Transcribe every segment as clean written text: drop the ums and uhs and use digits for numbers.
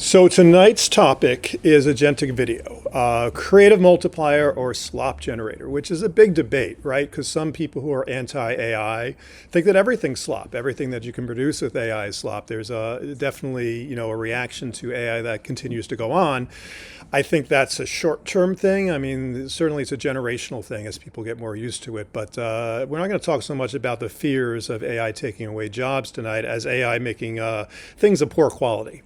So tonight's topic is agentic video, creative multiplier or slop generator, which is a big debate, right? Because some people who are anti-AI think that everything's slop, everything that you can produce with AI is slop. There's definitely, a reaction to AI that continues to go on. I think that's a short-term thing. I mean, certainly it's a generational thing as people get more used to it. But we're not going to talk so much about the fears of AI taking away jobs tonight as AI making things of poor quality.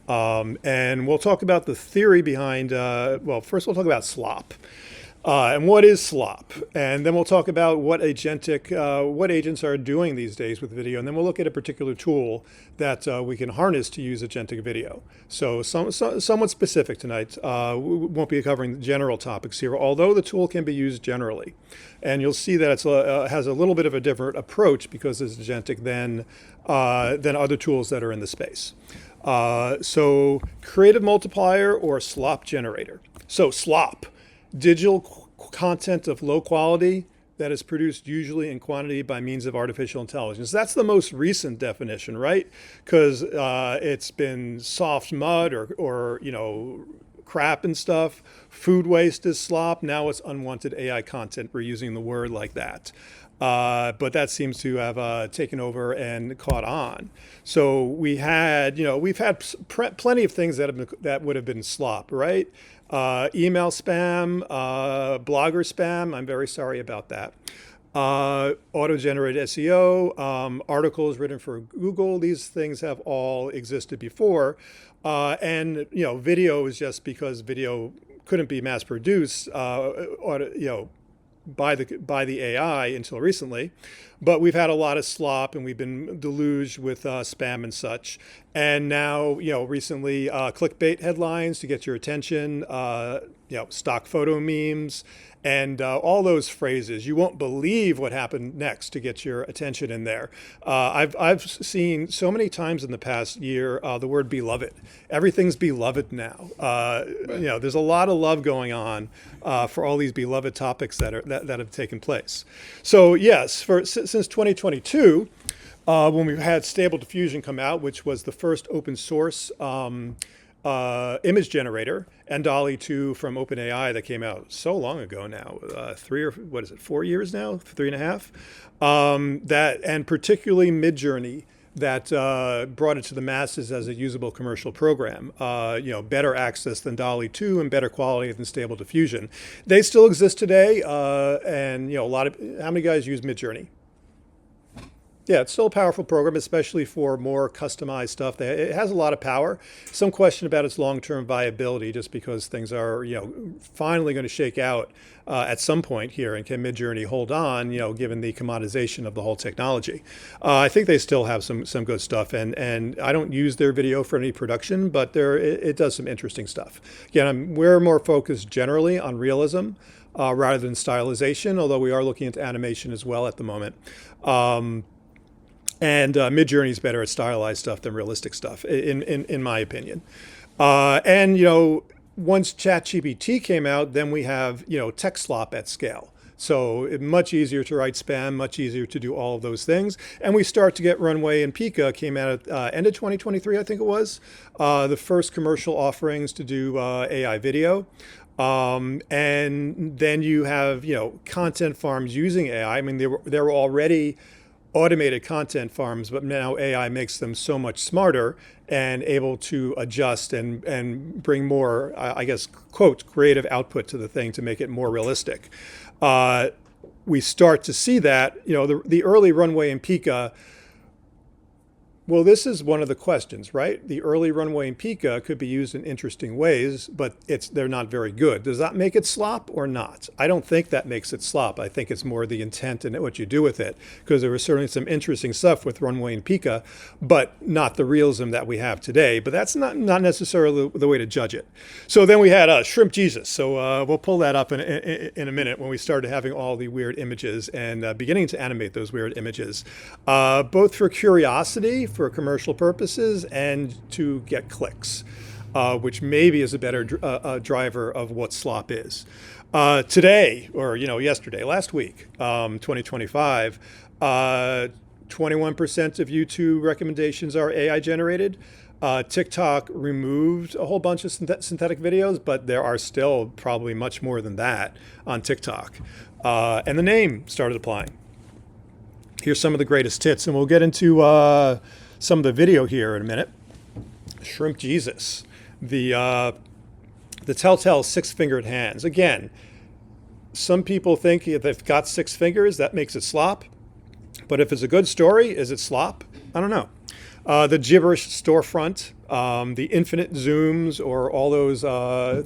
And we'll talk about the theory behind, first we'll talk about slop. And what is slop? And then we'll talk about what what agents are doing these days with video. And then we'll look at a particular tool that we can harness to use agentic video. So somewhat specific tonight. We won't be covering general topics here, although the tool can be used generally. And you'll see that it has a little bit of a different approach because it's agentic than other tools that are in the space. So creative multiplier or slop generator. So slop, digital content of low quality that is produced usually in quantity by means of artificial intelligence. That's the most recent definition, right? Because it's been soft mud or crap and stuff. Food waste is slop. Now it's unwanted AI content. We're using the word like that. But that seems to have taken over and caught on. So we've had plenty of things that would have been slop, right? Email spam, blogger spam. I'm very sorry about that. Auto-generated SEO, articles written for Google. These things have all existed before. And video is just because video couldn't be mass produced. By the AI until recently, but we've had a lot of slop and we've been deluged with spam and such. And now, recently clickbait headlines to get your attention, stock photo memes, and all those phrases. You won't believe what happened next to get your attention in there. I've seen so many times in the past year the word beloved. Everything's beloved now. There's a lot of love going on for all these beloved topics that have taken place. So yes, since 2022, when we've had Stable Diffusion come out, which was the first open source image generator, and DALL-E 2 from OpenAI that came out so long ago now, 4 years now, 3.5, and particularly Midjourney that brought it to the masses as a usable commercial program. Better access than DALL-E 2 and better quality than Stable Diffusion. They still exist today, and how many guys use Midjourney? Yeah, it's still a powerful program, especially for more customized stuff. It has a lot of power. Some question about its long-term viability, just because things are, finally going to shake out at some point here. And can Midjourney hold on, given the commoditization of the whole technology? I think they still have some good stuff. And I don't use their video for any production, but it does some interesting stuff. Again, we're more focused generally on realism rather than stylization, although we are looking into animation as well at the moment. And Midjourney is better at stylized stuff than realistic stuff, in my opinion. Once ChatGPT came out, then we have, tech slop at scale. So much easier to write spam, much easier to do all of those things. And we start to get Runway and Pika came out at end of 2023, I think it was, the first commercial offerings to do AI video. And then you have, content farms using AI. I mean, there were already automated content farms, but now AI makes them so much smarter and able to adjust and bring more, quote, creative output to the thing to make it more realistic. We start to see that, the early Runway and Pika. Well, this is one of the questions, right? The early Runway and Pika could be used in interesting ways, but they're not very good. Does that make it slop or not? I don't think that makes it slop. I think it's more the intent and what you do with it, because there was certainly some interesting stuff with Runway and Pika, but not the realism that we have today. But that's not necessarily the way to judge it. So then we had Shrimp Jesus. So we'll pull that up in a minute when we started having all the weird images and beginning to animate those weird images, both for curiosity, for commercial purposes, and to get clicks, which maybe is a better driver of what slop is. Today, or last week, 2025, 21% of YouTube recommendations are AI generated. TikTok removed a whole bunch of synthetic videos, but there are still probably much more than that on TikTok. And the name started applying. Here's some of the greatest hits, and we'll get into some of the video here in a minute. Shrimp Jesus, the telltale six-fingered hands. Again, some people think if they've got six fingers, that makes it slop. But if it's a good story, is it slop? I don't know. The gibberish storefront, the infinite zooms, or all those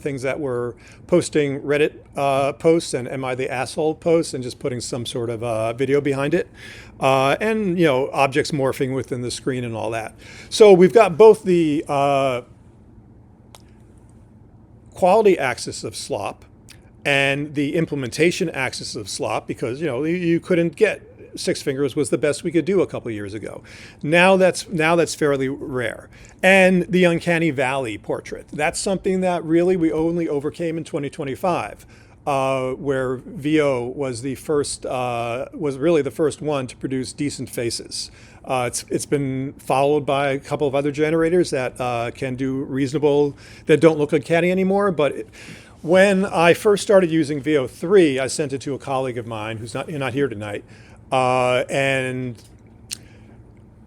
things that were posting Reddit posts and am I the asshole posts and just putting some sort of video behind it. And, objects morphing within the screen and all that. So we've got both the quality axis of Slop and the implementation axis of Slop, because, you couldn't get six fingers was the best we could do a couple of years ago. Now that's fairly rare. And the uncanny valley portrait. That's something that really we only overcame in 2025, where VO was really the first one to produce decent faces. It's been followed by a couple of other generators that can do reasonable, that don't look uncanny anymore, but when I first started using VO3, I sent it to a colleague of mine who's not here tonight. And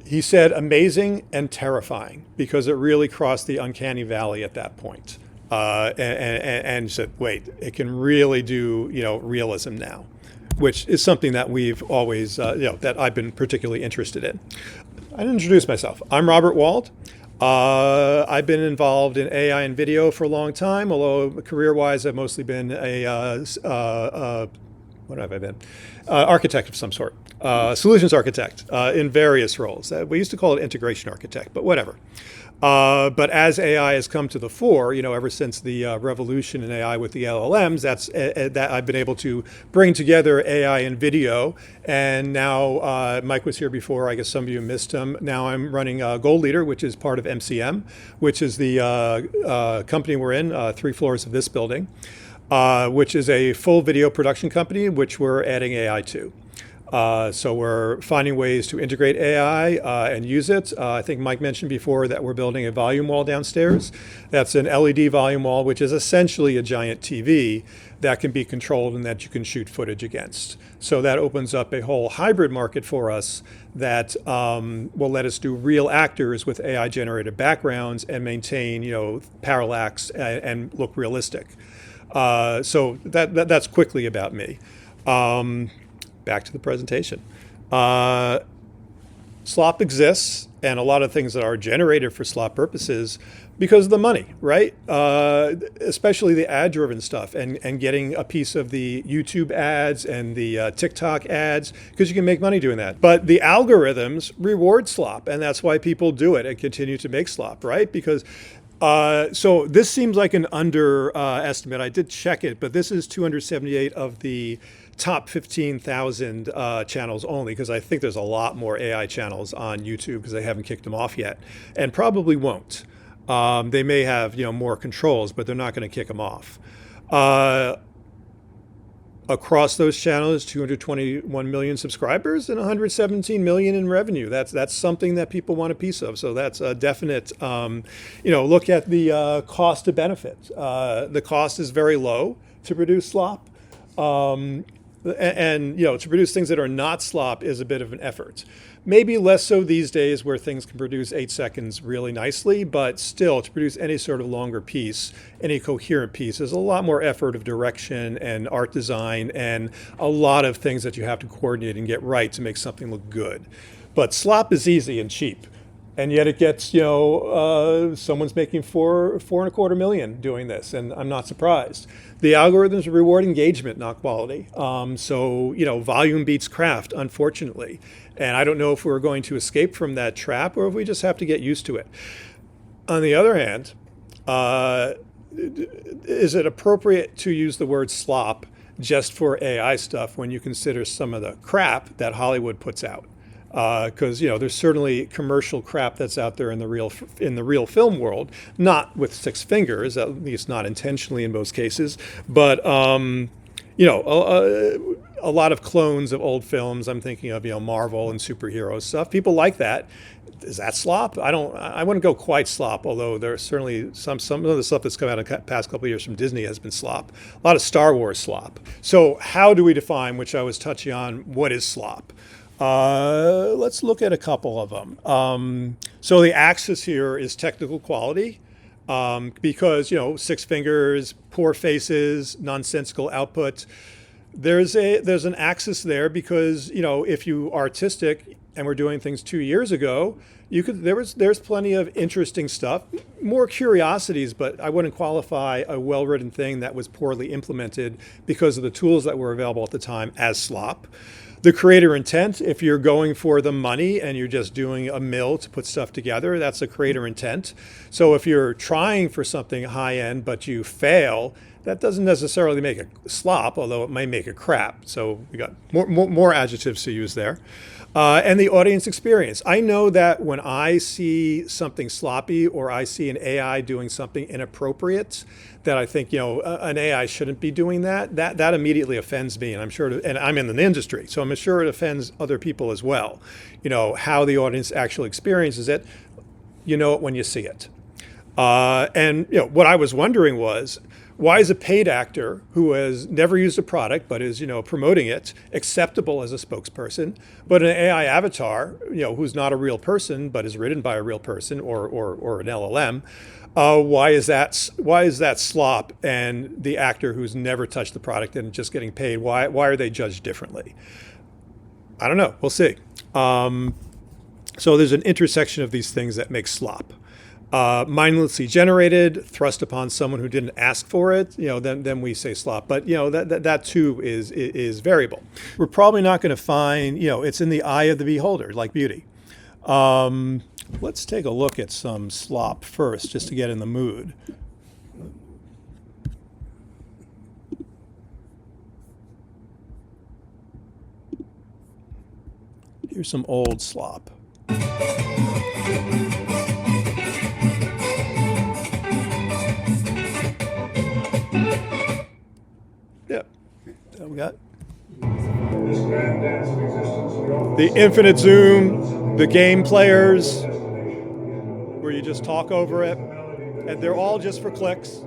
he said amazing and terrifying, because it really crossed the uncanny valley at that point. And said, wait, it can really do, realism now, which is something that we've always, that I've been particularly interested in. I didn't introduce myself. I'm Robert Wald. I've been involved in AI and video for a long time, although career-wise, I've mostly been what have I been? Architect of some sort, solutions architect in various roles. We used to call it integration architect, but whatever. But as AI has come to the fore, ever since the revolution in AI with the LLMs, that I've been able to bring together AI and video. And now Mike was here before. I guess some of you missed him. Now I'm running Gold Leader, which is part of MCM, which is the company we're in, 3 floors of this building, which is a full video production company, which we're adding AI to. So we're finding ways to integrate AI and use it. I think Mike mentioned before that we're building a volume wall downstairs. That's an LED volume wall, which is essentially a giant TV that can be controlled and that you can shoot footage against. So that opens up a whole hybrid market for us that will let us do real actors with AI-generated backgrounds and maintain, parallax and look realistic. So that's quickly about me. Back to the presentation. Slop exists, and a lot of things that are generated for Slop purposes because of the money, right? Especially the ad-driven stuff and getting a piece of the YouTube ads and the TikTok ads, because you can make money doing that. But the algorithms reward Slop, and that's why people do it and continue to make Slop, right? Because so this seems like an underestimate. I did check it, but this is 278 of the top 15,000 channels only, because I think there's a lot more AI channels on YouTube because they haven't kicked them off yet, and probably won't. They may have more controls, but they're not going to kick them off. Across those channels, 221 million subscribers and 117 million in revenue. That's something that people want a piece of. So that's a definite, look at the cost to benefit. The cost is very low to produce Slop. And to produce things that are not Slop is a bit of an effort. Maybe less so these days, where things can produce 8 seconds really nicely, but still, to produce any sort of longer piece, any coherent piece, is a lot more effort of direction and art design and a lot of things that you have to coordinate and get right to make something look good. But Slop is easy and cheap. And yet it gets, someone's making $4.25 million doing this, and I'm not surprised. The algorithms reward engagement, not quality. So volume beats craft, unfortunately. And I don't know if we're going to escape from that trap or if we just have to get used to it. On the other hand, is it appropriate to use the word slop just for AI stuff when you consider some of the crap that Hollywood puts out? Because there's certainly commercial crap that's out there in the real film world, not with 6 fingers, at least not intentionally in most cases, but a lot of clones of old films. I'm thinking of, Marvel and superhero stuff. People like that. Is that slop? I wouldn't go quite slop, although there's certainly some of the stuff that's come out in the past couple of years from Disney has been slop. A lot of Star Wars slop. So how do we define, which I was touching on, what is slop? Let's look at a couple of them. So the axis here is technical quality. Because, six fingers, poor faces, nonsensical output. There's an axis there because, if you are artistic and we're doing things 2 years ago, there's plenty of interesting stuff, more curiosities, but I wouldn't qualify a well-written thing that was poorly implemented because of the tools that were available at the time as slop. The creator intent, if you're going for the money and you're just doing a mill to put stuff together, that's a creator intent. So if you're trying for something high end but you fail, that doesn't necessarily make it slop, although it may make it crap. So we got more adjectives to use there. And the audience experience. I know that when I see something sloppy or I see an AI doing something inappropriate, that I think, an AI shouldn't be doing that immediately offends me. And I'm sure, and I'm in the industry, so I'm sure it offends other people as well. How the audience actually experiences it, it when you see it. And what I was wondering was, why is a paid actor who has never used a product but is, promoting it acceptable as a spokesperson, but an AI avatar, who's not a real person but is written by a real person or an LLM, why is that slop, and the actor who's never touched the product and just getting paid, why are they judged differently? I don't know. We'll see. So there's an intersection of these things that make slop. Mindlessly generated, thrust upon someone who didn't ask for it, then we say slop. But that too is variable. We're probably not going to find, it's in the eye of the beholder, like beauty. Let's take a look at some slop first, just to get in the mood. Here's some old slop. Yep. So we got the infinite zoom, the game players, where you just talk over it, and they're all just for clicks.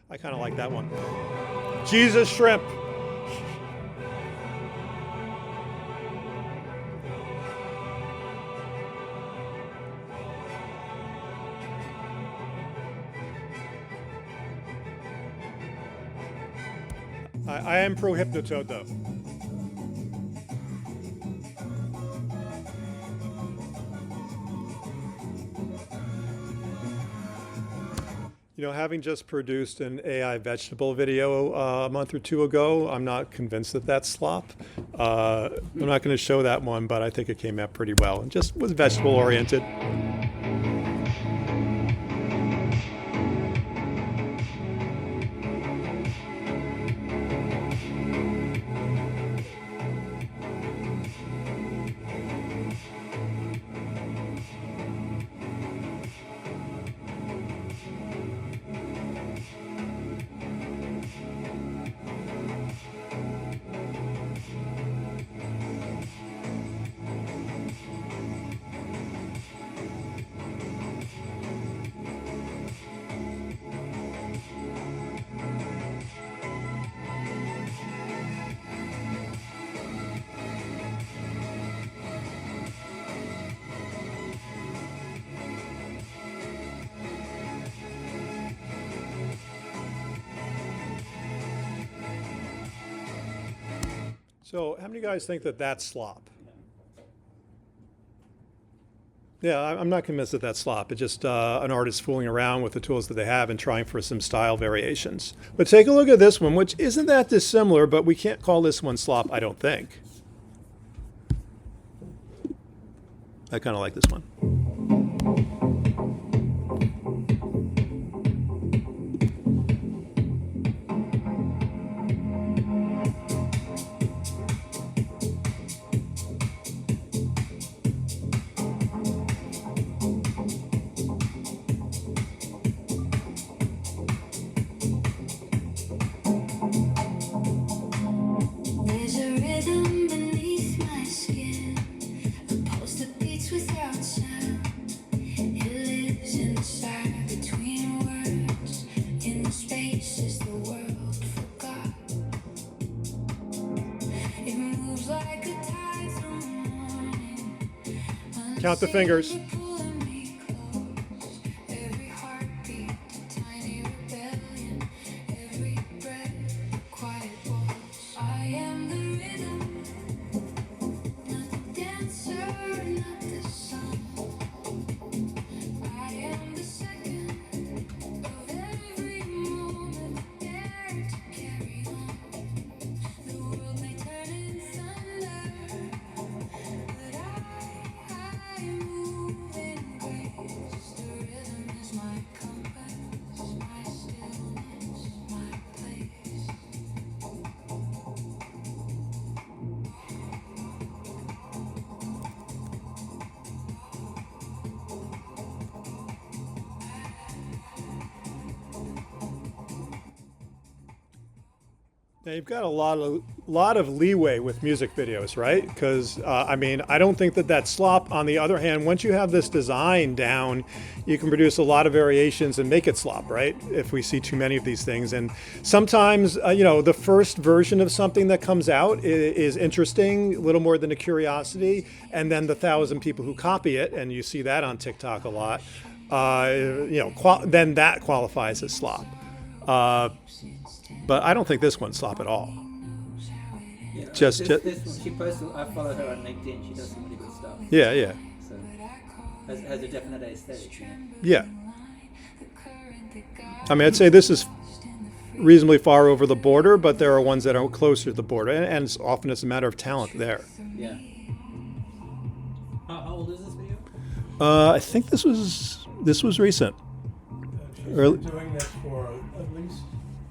I kind of like that one. Jesus shrimp. I am pro Hypnotoad though. Having just produced an AI vegetable video a month or two ago, I'm not convinced that that's slop. I'm not going to show that one, but I think it came out pretty well and just was vegetable oriented. So how many of you guys think that that's slop? Yeah, I'm not convinced that that's slop. It's just an artist fooling around with the tools that they have and trying for some style variations. But take a look at this one, which isn't that dissimilar, but we can't call this one slop, I don't think. I kind of like this one. Count the fingers. Now you've got a lot of leeway with music videos, right? Because I mean, I don't think that that's slop. On the other hand, once you have this design down, you can produce a lot of variations and make it slop, right? If we see too many of these things, and sometimes you know, the first version of something that comes out is interesting, a little more than a curiosity, and then the 1,000 people who copy it, and you see that on TikTok a lot. You know, then that qualifies as slop. But I don't think this one's slop at all. Yeah, Just this one, she posted. I follow her on LinkedIn. She does some really good stuff. Yeah, yeah, So has a definite aesthetic. yeah. I mean, I'd say this is reasonably far over the border, but there are ones that are closer to the border, and it's often it's a matter of talent there. Yeah. How old is this video? I think this was recent. She's Early- been doing this for at least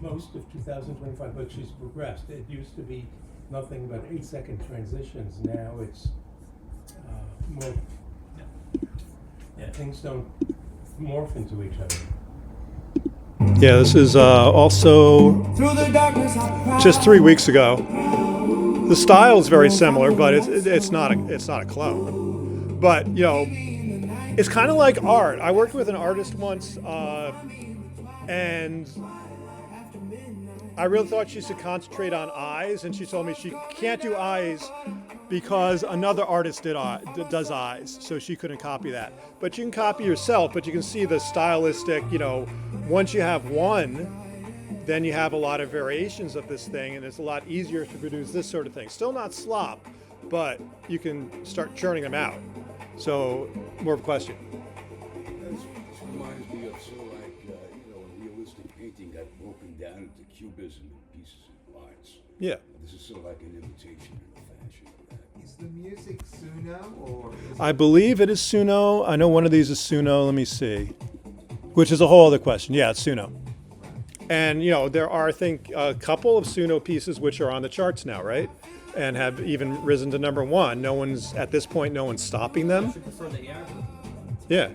most of 2025, but she's progressed. It used to be nothing but 8-second transitions. Now it's more. Yeah, things don't morph into each other. Yeah, this is also just 3 weeks ago. The style is very similar, but it's not a clone. But you know, it's kind of like art. I worked with an artist once, and I really thought she should concentrate on eyes, and she told me she can't do eyes because another artist does eyes, so she couldn't copy that. But you can copy yourself, but you can see the stylistic, you know, once you have one, then you have a lot of variations of this thing, and it's a lot easier to produce this sort of thing. Still not slop, but you can start churning them out. So, more of a question. This reminds me of sort of like, you know, a realistic painting got broken down into cubism and pieces and lines. Yeah. This is sort of like an imitation in a fashion of that. Is the music Suno or is I believe it is Suno. I know one of these is Suno. Let me see. Which is a whole other question. Yeah, it's Suno. And, you know, there are, I think, a couple of Suno pieces which are on the charts now, right? And have even risen to number one. At this point, no one's stopping them. I prefer the AI. Yeah.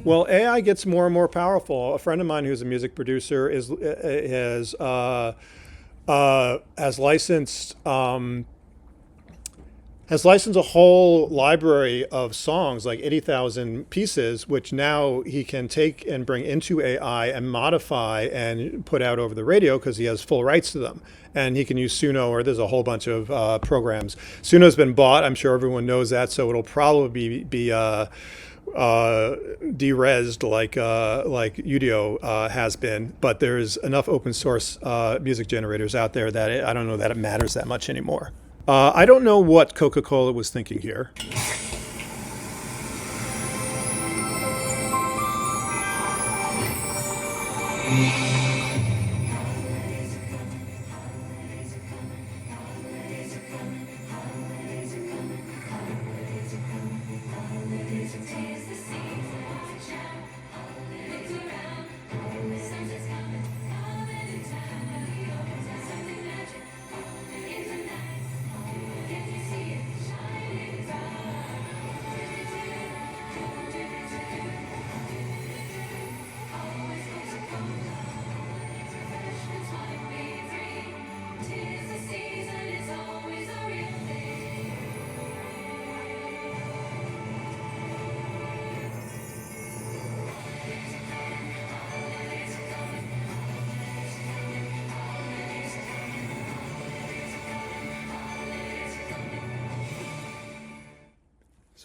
Well, AI gets more and more powerful. A friend of mine who's a music producer has licensed a whole library of songs, like 80,000 pieces, which now he can take and bring into AI and modify and put out over the radio because he has full rights to them. And he can use Suno, or there's a whole bunch of programs. Suno's been bought. I'm sure everyone knows that, so it'll probably be derezzed like Udio has been. But there's enough open source music generators out there that I don't know that it matters that much anymore. I don't know what Coca-Cola was thinking here.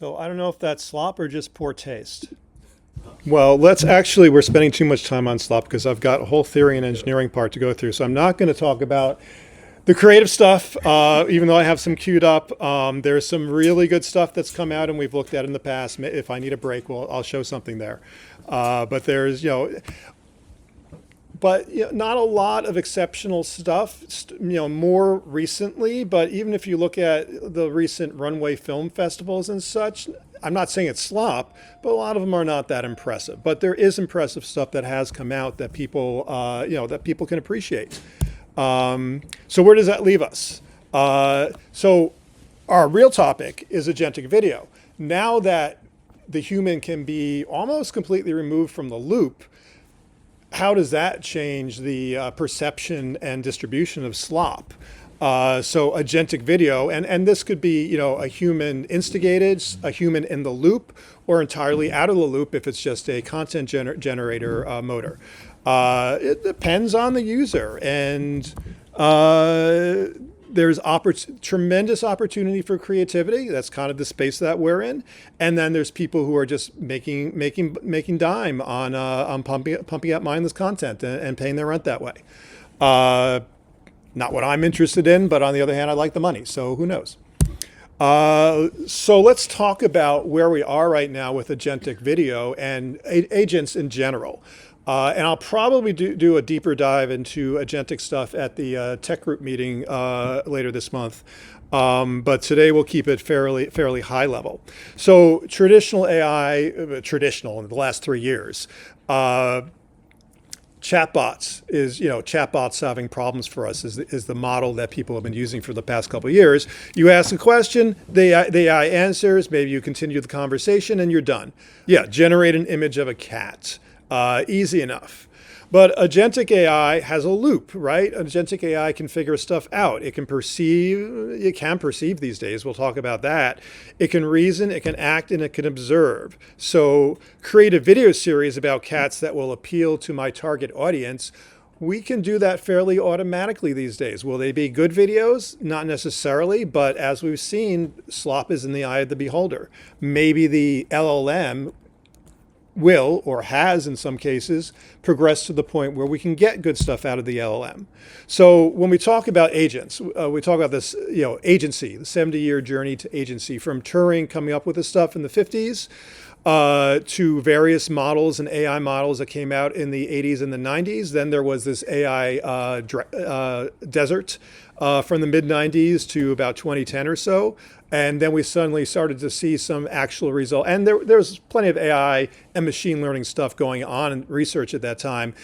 So I don't know if that's slop or just poor taste. Well, we're spending too much time on slop because I've got a whole theory and engineering part to go through. So I'm not going to talk about the creative stuff, even though I have some queued up. There's some really good stuff that's come out and we've looked at in the past. If I need a break, I'll show something there. But there's, not a lot of exceptional stuff, more recently. But even if you look at the recent runway film festivals and such, I'm not saying it's slop, but a lot of them are not that impressive. But there is impressive stuff that has come out that people, that people can appreciate. So where does that leave us? So our real topic is agentic video. Now that the human can be almost completely removed from the loop, how does that change the perception and distribution of slop? So agentic video, and this could be, a human instigated, a human in the loop, or entirely out of the loop if it's just a content generator motor. It depends on the user, and there's tremendous opportunity for creativity. That's kind of the space that we're in. And then there's people who are just making dime on pumping out mindless content and paying their rent that way. Not what I'm interested in, but on the other hand, I like the money. So who knows? So let's talk about where we are right now with agentic video and agents in general. And I'll probably do a deeper dive into agentic stuff at the tech group meeting later this month. But today we'll keep it fairly high level. So traditional AI, traditional in the last 3 years, chatbots solving problems for us is the model that people have been using for the past couple of years. You ask a question, the AI answers, maybe you continue the conversation and you're done. Yeah, generate an image of a cat. Easy enough. But agentic AI has a loop, right? Agentic AI can figure stuff out. It can perceive these days. We'll talk about that. It can reason, it can act, and it can observe. So create a video series about cats that will appeal to my target audience. We can do that fairly automatically these days. Will they be good videos? Not necessarily, but as we've seen, slop is in the eye of the beholder. Maybe the LLM will, or has in some cases, progressed to the point where we can get good stuff out of the LLM. So when we talk about agents, we talk about this, agency, the 70-year journey to agency, from Turing coming up with this stuff in the 50s to various models and AI models that came out in the 80s and the 90s. Then there was this AI desert from the mid-90s to about 2010 or so. And then we suddenly started to see some actual result. And there's plenty of AI and machine learning stuff going on in research at that time.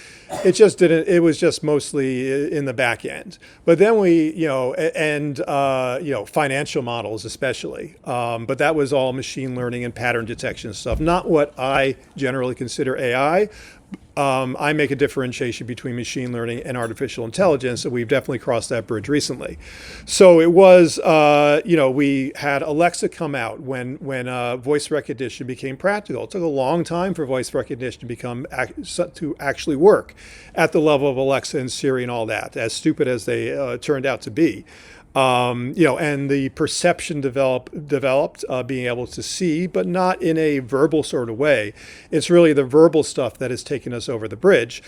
It was just mostly in the back end. But then financial models especially. But that was all machine learning and pattern detection stuff. Not what I generally consider AI. I make a differentiation between machine learning and artificial intelligence, and we've definitely crossed that bridge recently. So it was, we had Alexa come out when voice recognition became practical. It took a long time for voice recognition to actually work at the level of Alexa and Siri and all that, as stupid as they turned out to be. And the perception developed, being able to see, but not in a verbal sort of way. It's really the verbal stuff that has taken us over the bridge.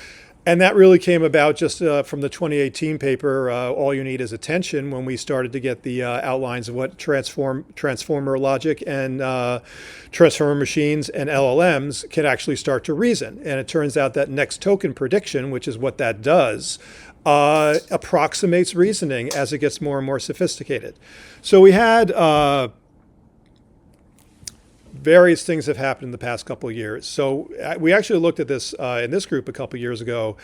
And that really came about just from the 2018 paper, All You Need Is Attention, when we started to get the outlines of what transformer logic and transformer machines and LLMs can actually start to reason. And it turns out that next token prediction, which is what that does, approximates reasoning as it gets more and more sophisticated. So we had various things have happened in the past couple of years. So we actually looked at this in this group a couple of years ago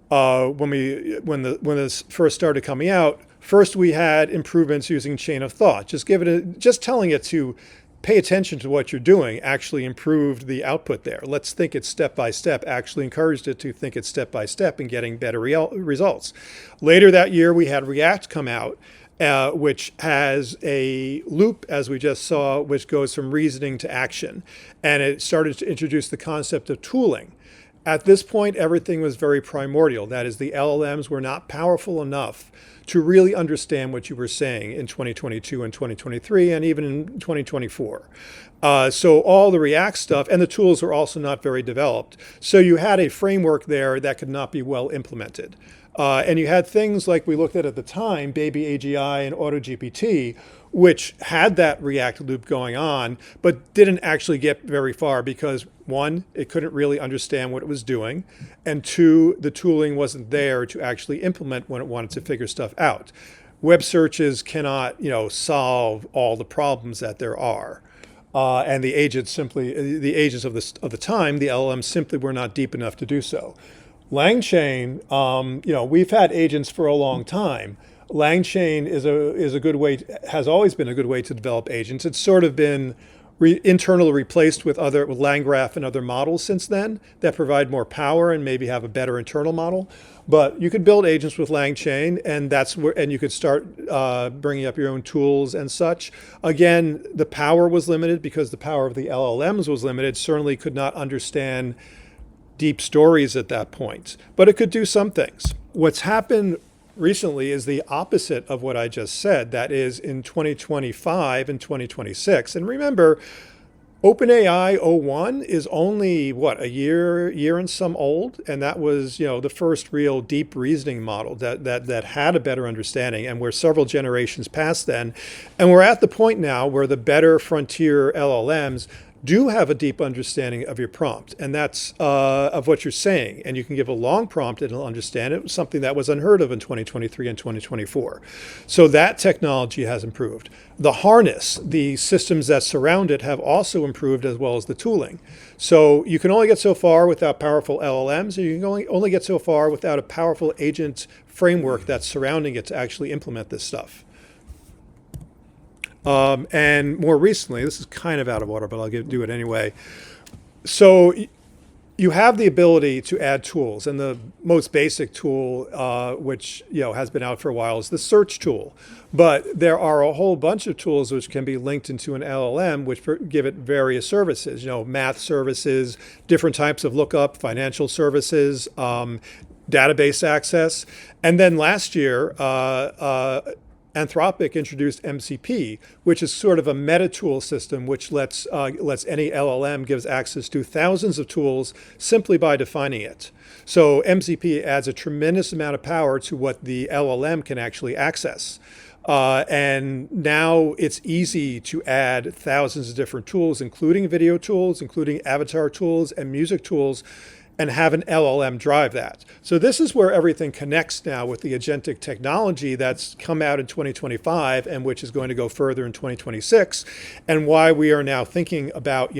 when this first started coming out. First, we had improvements using chain of thought. Just telling it to pay attention to what you're doing actually improved the output there. Let's think it step by step, actually encouraged it to think it step by step and getting better results. Later that year, we had React come out, which has a loop, as we just saw, which goes from reasoning to action. And it started to introduce the concept of tooling. At this point, everything was very primordial. That is, the LLMs were not powerful enough to really understand what you were saying in 2022 and 2023 and even in 2024. So all the React stuff and the tools were also not very developed. So you had a framework there that could not be well implemented. And you had things like we looked at the time, Baby AGI and AutoGPT, which had that React loop going on, but didn't actually get very far because one, it couldn't really understand what it was doing. And two, the tooling wasn't there to actually implement when it wanted to figure stuff out. Web searches cannot, solve all the problems that there are. And the agents of the time, the LLMs simply were not deep enough to do so. LangChain, we've had agents for a long time. LangChain is a good way, has always been a good way to develop agents. It's sort of been internally replaced with LangGraph and other models since then that provide more power and maybe have a better internal model. But you could build agents with LangChain, and you could start bringing up your own tools and such. Again, the power was limited because the power of the LLMs was limited. Certainly could not understand deep stories at that point, but it could do some things. What's happened recently is the opposite of what I just said. That is in 2025 and 2026. And remember, OpenAI o1 is only, a year and some old. And that was, the first real deep reasoning model that had a better understanding. And we're several generations past then. And we're at the point now where the better frontier LLMs do have a deep understanding of your prompt, and that's of what you're saying. And you can give a long prompt and it'll understand it, something that was unheard of in 2023 and 2024. So that technology has improved. The harness, the systems that surround it have also improved as well as the tooling. So you can only get so far without powerful LLMs, or you can only get so far without a powerful agent framework that's surrounding it to actually implement this stuff. And more recently, this is kind of out of order, but I'll do it anyway. So you have the ability to add tools, and the most basic tool, which has been out for a while, is the search tool. But there are a whole bunch of tools which can be linked into an LLM, which give it various services. Math services, different types of lookup, financial services, database access, and then last year. Anthropic introduced MCP, which is sort of a meta tool system, which lets any LLM gives access to thousands of tools simply by defining it. So MCP adds a tremendous amount of power to what the LLM can actually access. And now it's easy to add thousands of different tools, including video tools, including avatar tools and music tools, and have an LLM drive that. So this is where everything connects now with the agentic technology that's come out in 2025 and which is going to go further in 2026, and why we are now thinking about,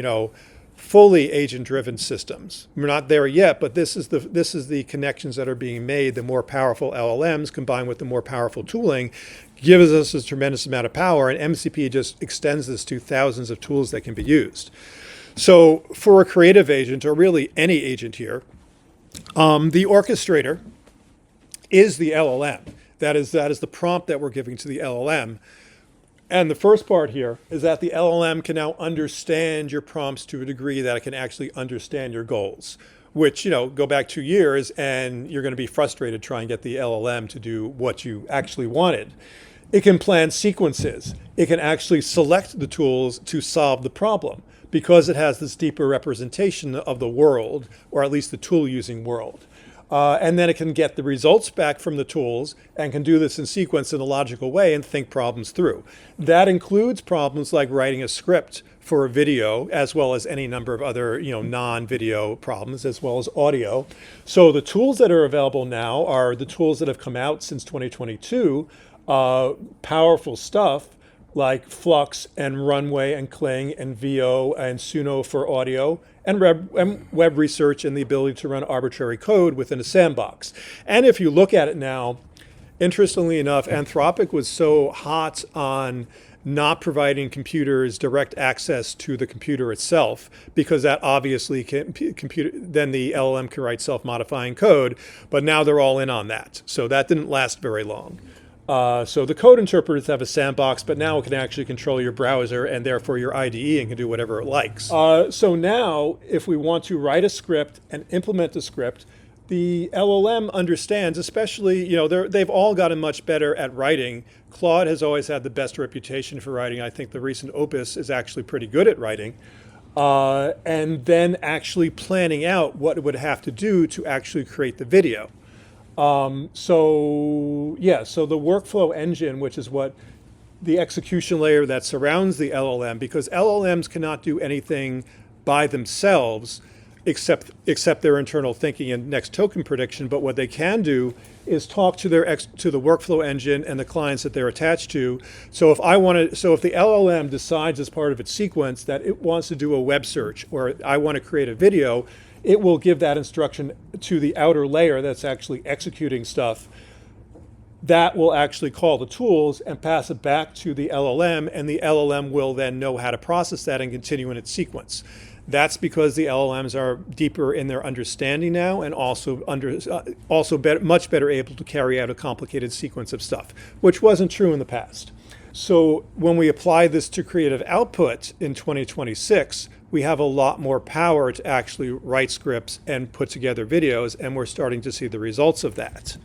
fully agent-driven systems. We're not there yet, but this is the connections that are being made. The more powerful LLMs combined with the more powerful tooling gives us a tremendous amount of power, and MCP just extends this to thousands of tools that can be used. So for a creative agent, or really any agent here, the orchestrator is the LLM. That is the prompt that we're giving to the LLM. And the first part here is that the LLM can now understand your prompts to a degree that it can actually understand your goals, which, go back 2 years and you're going to be frustrated trying to get the LLM to do what you actually wanted. It can plan sequences. It can actually select the tools to solve the problem, because it has this deeper representation of the world, or at least the tool using world. And then it can get the results back from the tools and can do this in sequence in a logical way and think problems through. That includes problems like writing a script for a video, as well as any number of other non-video problems, as well as audio. So the tools that are available now are the tools that have come out since 2022, powerful stuff, like Flux and Runway and Kling and VO and Suno for audio, and web research and the ability to run arbitrary code within a sandbox. And if you look at it now, interestingly enough, Anthropic was so hot on not providing computers direct access to the computer itself, because that obviously then the LLM can write self-modifying code, but now they're all in on that. So that didn't last very long. So the code interpreters have a sandbox, but now it can actually control your browser and therefore your IDE and can do whatever it likes. So now, if we want to write a script and implement the script, the LLM understands, especially, they've all gotten much better at writing. Claude has always had the best reputation for writing. I think the recent Opus is actually pretty good at writing. And then actually planning out what it would have to do to actually create the video. So the workflow engine, which is what the execution layer that surrounds the LLM, because LLMs cannot do anything by themselves except their internal thinking and next token prediction. But what they can do is talk to the workflow engine and the clients that they're attached to. So if the LLM decides as part of its sequence that it wants to do a web search, or I want to create a video, it will give that instruction to the outer layer that's actually executing stuff. That will actually call the tools and pass it back to the LLM, and the LLM will then know how to process that and continue in its sequence. That's because the LLMs are deeper in their understanding now, and also much better able to carry out a complicated sequence of stuff, which wasn't true in the past. So when we apply this to creative output in 2026, we have a lot more power to actually write scripts and put together videos, and we're starting to see the results of that.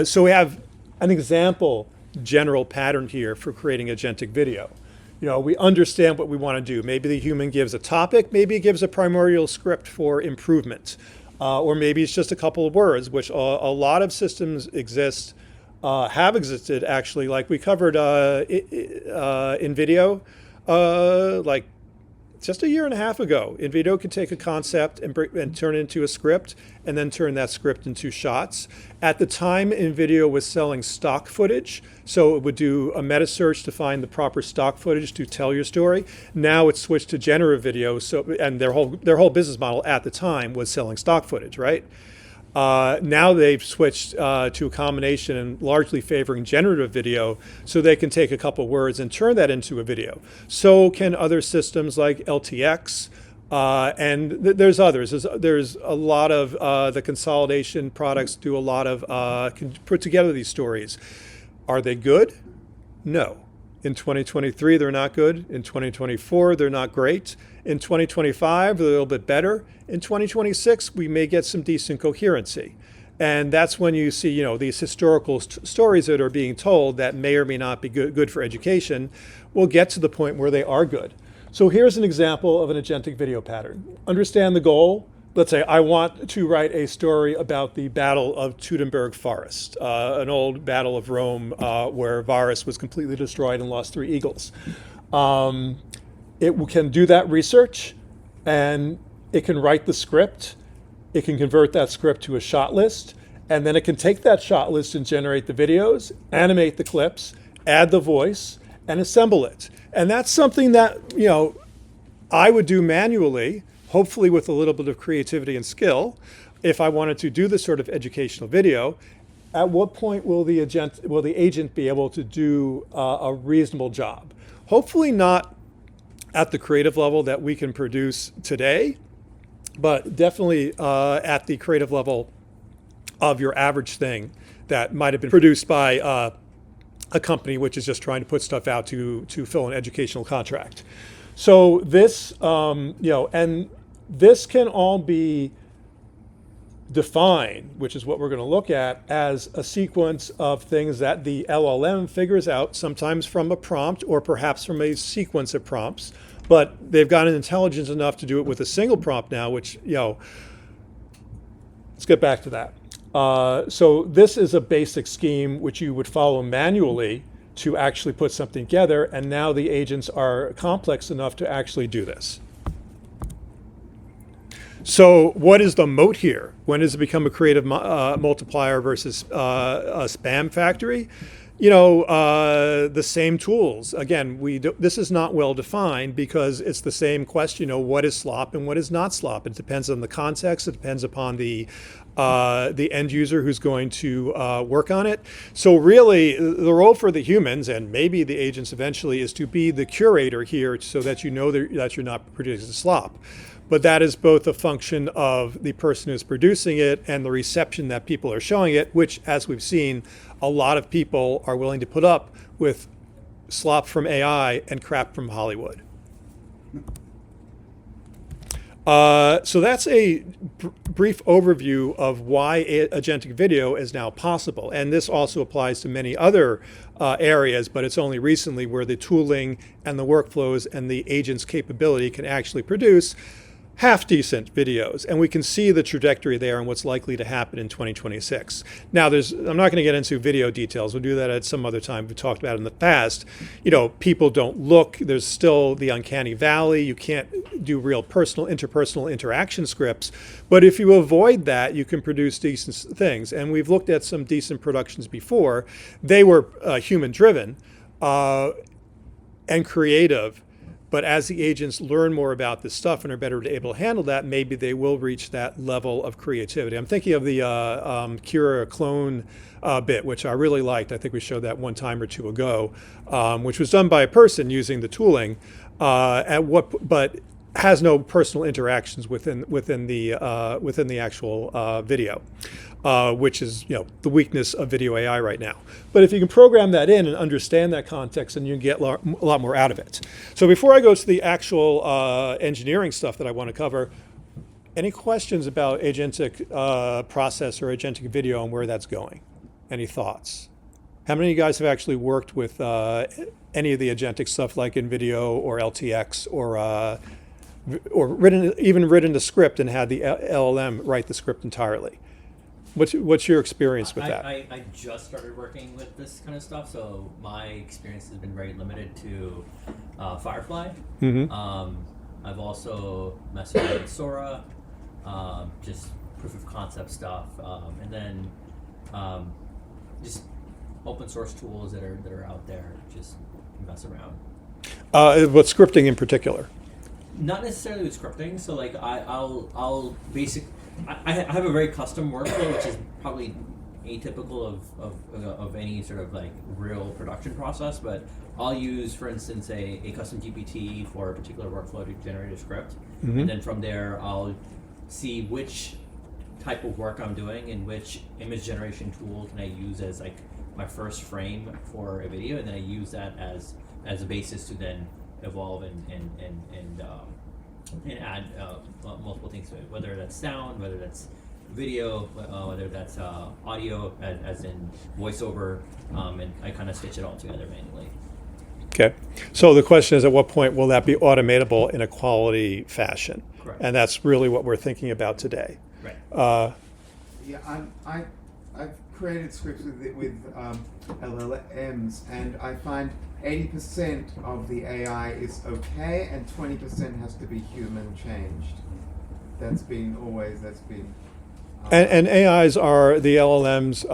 So we have an example general pattern here for creating agentic video. We understand what we want to do. Maybe the human gives a topic, maybe it gives a primordial script for improvement, or maybe it's just a couple of words, which a lot of systems have existed actually. Like we covered in video, like just a year and a half ago. InVideo could take a concept and turn it into a script, and then turn that script into shots. At the time, InVideo was selling stock footage, so it would do a meta search to find the proper stock footage to tell your story. Now it's switched to generative video, and their whole business model at the time was selling stock footage, right? Now they've switched to a combination and largely favoring generative video, so they can take a couple words and turn that into a video. So can other systems like LTX, and there's others. There's a lot of the consolidation products do a lot of can put together these stories. Are they good? No. In 2023, they're not good. In 2024, they're not great. In 2025, they're a little bit better. In 2026, we may get some decent coherency. And that's when you see, these historical stories that are being told that may or may not be good for education will get to the point where they are good. So here's an example of an agentic video pattern. Understand the goal. Let's say I want to write a story about the Battle of Teutoburg Forest, an old battle of Rome where Varus was completely destroyed and lost 3 eagles. It can do that research, and it can write the script. It can convert that script to a shot list, and then it can take that shot list and generate the videos, animate the clips, add the voice, and assemble it. And that's something that, I would do manually, hopefully with a little bit of creativity and skill, if I wanted to do this sort of educational video. At what point will the agent be able to do a reasonable job? Hopefully not at the creative level that we can produce today, but definitely at the creative level of your average thing that might have been produced by a company which is just trying to put stuff out to fill an educational contract. So this, and this can all be defined, which is what we're going to look at, as a sequence of things that the LLM figures out, sometimes from a prompt or perhaps from a sequence of prompts. But they've gotten intelligence enough to do it with a single prompt now, which, let's get back to that. So this is a basic scheme which you would follow manually to actually put something together, and now the agents are complex enough to actually do this. So what is the moat here? When does it become a creative multiplier versus a spam factory? The same tools. Again, this is not well defined because it's the same question, what is slop and what is not slop? It depends on the context. It depends upon the end user who's going to work on it. So really, the role for the humans, and maybe the agents eventually, is to be the curator here so that that you're not producing slop. but that is both a function of the person who's producing it and the reception that people are showing it, which, as we've seen, a lot of people are willing to put up with slop from AI and crap from Hollywood. So that's a brief overview of why agentic video is now possible. And this also applies to many other areas, but it's only recently where the tooling and the workflows and the agent's capability can actually produce half-decent videos. And we can see the trajectory there and what's likely to happen in 2026. Now, I'm not going to get into video details. We'll do that at some other time. We've talked about it in the past. People don't look. There's still the uncanny valley. You can't do real interpersonal interaction scripts. But if you avoid that, you can produce decent things. And we've looked at some decent productions before. They were human-driven and creative. But as the agents learn more about this stuff and are better able to handle that, maybe they will reach that level of creativity. I'm thinking of the Kira clone bit, which I really liked. I think we showed that one time or two ago, which was done by a person using the tooling, but has no personal interactions within the actual video. Which is the weakness of video AI right now. But if you can program that in and understand that context, then you can get a lot more out of it. So before I go to the actual engineering stuff that I want to cover, any questions about agentic process or agentic video and where that's going? Any thoughts? How many of you guys have actually worked with any of the agentic stuff like NVIDIA or LTX or written the script and had the LLM write the script entirely? What's your experience with that? I just started working with this kind of stuff, so my experience has been very limited to Firefly. Mm-hmm. I've also messed with Sora, just proof of concept stuff, and then just open source tools that are out there. Just mess around. What scripting in particular? Not necessarily with scripting. So like I'll I have a very custom workflow, which is probably atypical of any sort of like real production process. But I'll use, for instance, a custom GPT for a particular workflow to generate a script, Mm-hmm. and then from there I'll see which type of work I'm doing and which image generation tool can I use as like my first frame for a video, and then I use that as a basis to then evolve and add multiple things to it, whether that's sound, whether that's video, whether that's audio, as in voiceover, and I kind of stitch it all together manually. Okay. So the question is, at what point will that be automatable in a quality fashion? Correct. And that's really what we're thinking about today. Right. Yeah, I've created scripts with LLMs, and I find 80% of the AI is okay, and 20% has to be human changed. That's been. And AIs are, the LLMs,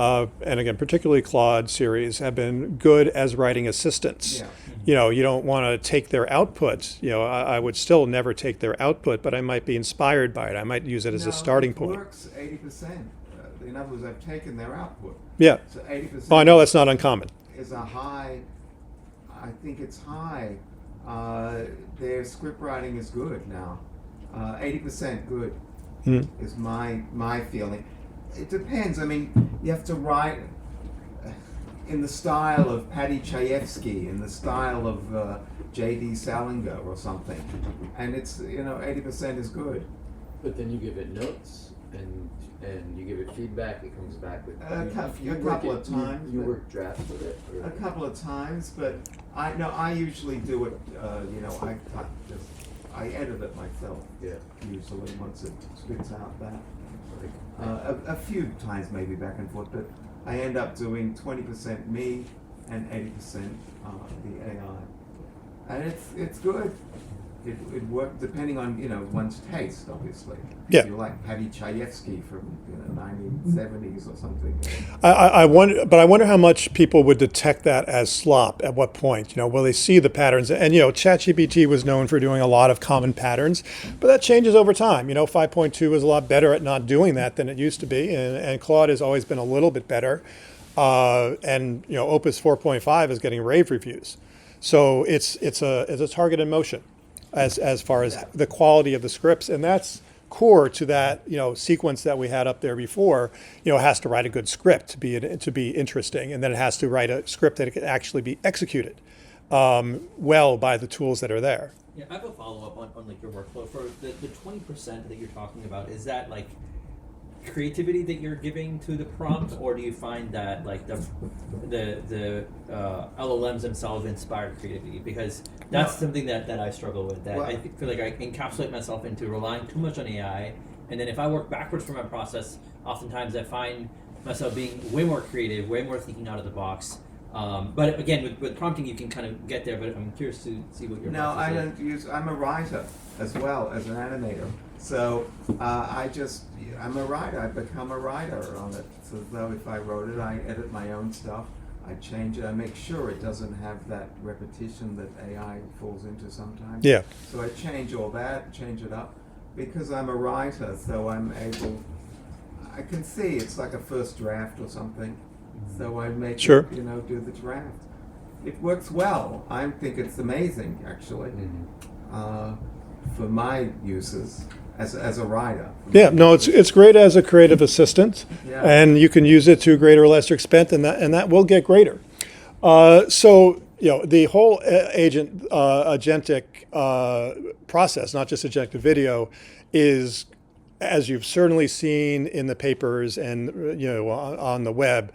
and again, particularly Claude series, have been good as writing assistants. Yeah. You don't want to take their output. I would still never take their output, but I might be inspired by it. I might use it as a starting point. It works 80%. In other words, I've taken their output. Yeah. So 80%. Oh, I know that's not uncommon. Is a high. I think it's high. Their script writing is good now. 80% good is my feeling. It depends. I mean, you have to write in the style of Paddy Chayefsky, in the style of J.D. Salinger or something, and it's 80% is good. But then you give it notes and you give it feedback. It comes back with A couple of times. You work drafts with it. Or? A couple of times, but I usually do it. I edit it myself. Yeah. Usually, once it spits out that. A few times maybe back and forth, but I end up doing 20% me and 80% the AI, and it's good. It works depending on one's taste, obviously. Yeah. If you like Paddy Chayefsky from 1970s or something. I wonder how much people would detect that as slop. At what point, will they see the patterns? And ChatGPT was known for doing a lot of common patterns, but that changes over time. 5.2 is a lot better at not doing that than it used to be, and Claude has always been a little bit better. And Opus 4.5 is getting rave reviews, so it's a target in motion. as far as the quality of the scripts, and that's core to that sequence that we had up there before. It has to write a good script to be interesting, and then it has to write a script that it can actually be executed well by the tools that are there. Yeah, I have a follow up on like your workflow for the 20% that you're talking about. Is that like creativity that you're giving to the prompt, or do you find that like the LLMs themselves inspire creativity? Because that's something that I struggle with. That I feel like I encapsulate myself into relying too much on AI, and then if I work backwards from my process, oftentimes I find myself being way more creative, way more thinking out of the box. But again, with prompting, you can kind of get there. But I'm curious to see what your No, process I is. don't use. I'm a writer as well as an animator. So I'm a writer. I've become a writer on it. So though if I wrote it, I edit my own stuff. I change it. I make sure it doesn't have that repetition that AI falls into sometimes. Yeah. So I change all that, change it up, because I'm a writer. So I'm able. I can see it's like a first draft or something. So I make Sure. it, do the draft. It works well. I think it's amazing, actually, for my uses as a writer. Yeah, no, it's great as a creative assistant, Yeah. and you can use it to a greater or lesser extent, and that will get greater. So the whole agentic process, not just agentic video, is, as you've certainly seen in the papers and on the web,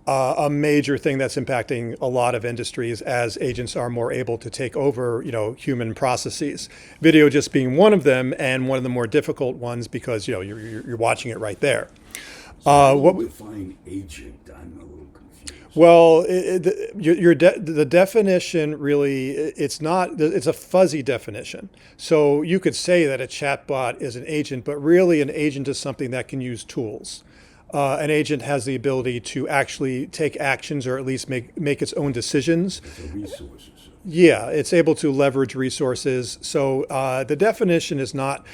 a major thing that's impacting a lot of industries as agents are more able to take over, human processes. Video just being one of them, and one of the more difficult ones because you're watching it right there. What define agent? I'm a little confused. Well, the definition really, it's a fuzzy definition. So you could say that a chatbot is an agent, but really an agent is something that can use tools. An agent has the ability to actually take actions, or at least make its own decisions. The resources. Yeah, it's able to leverage resources. So the definition is not.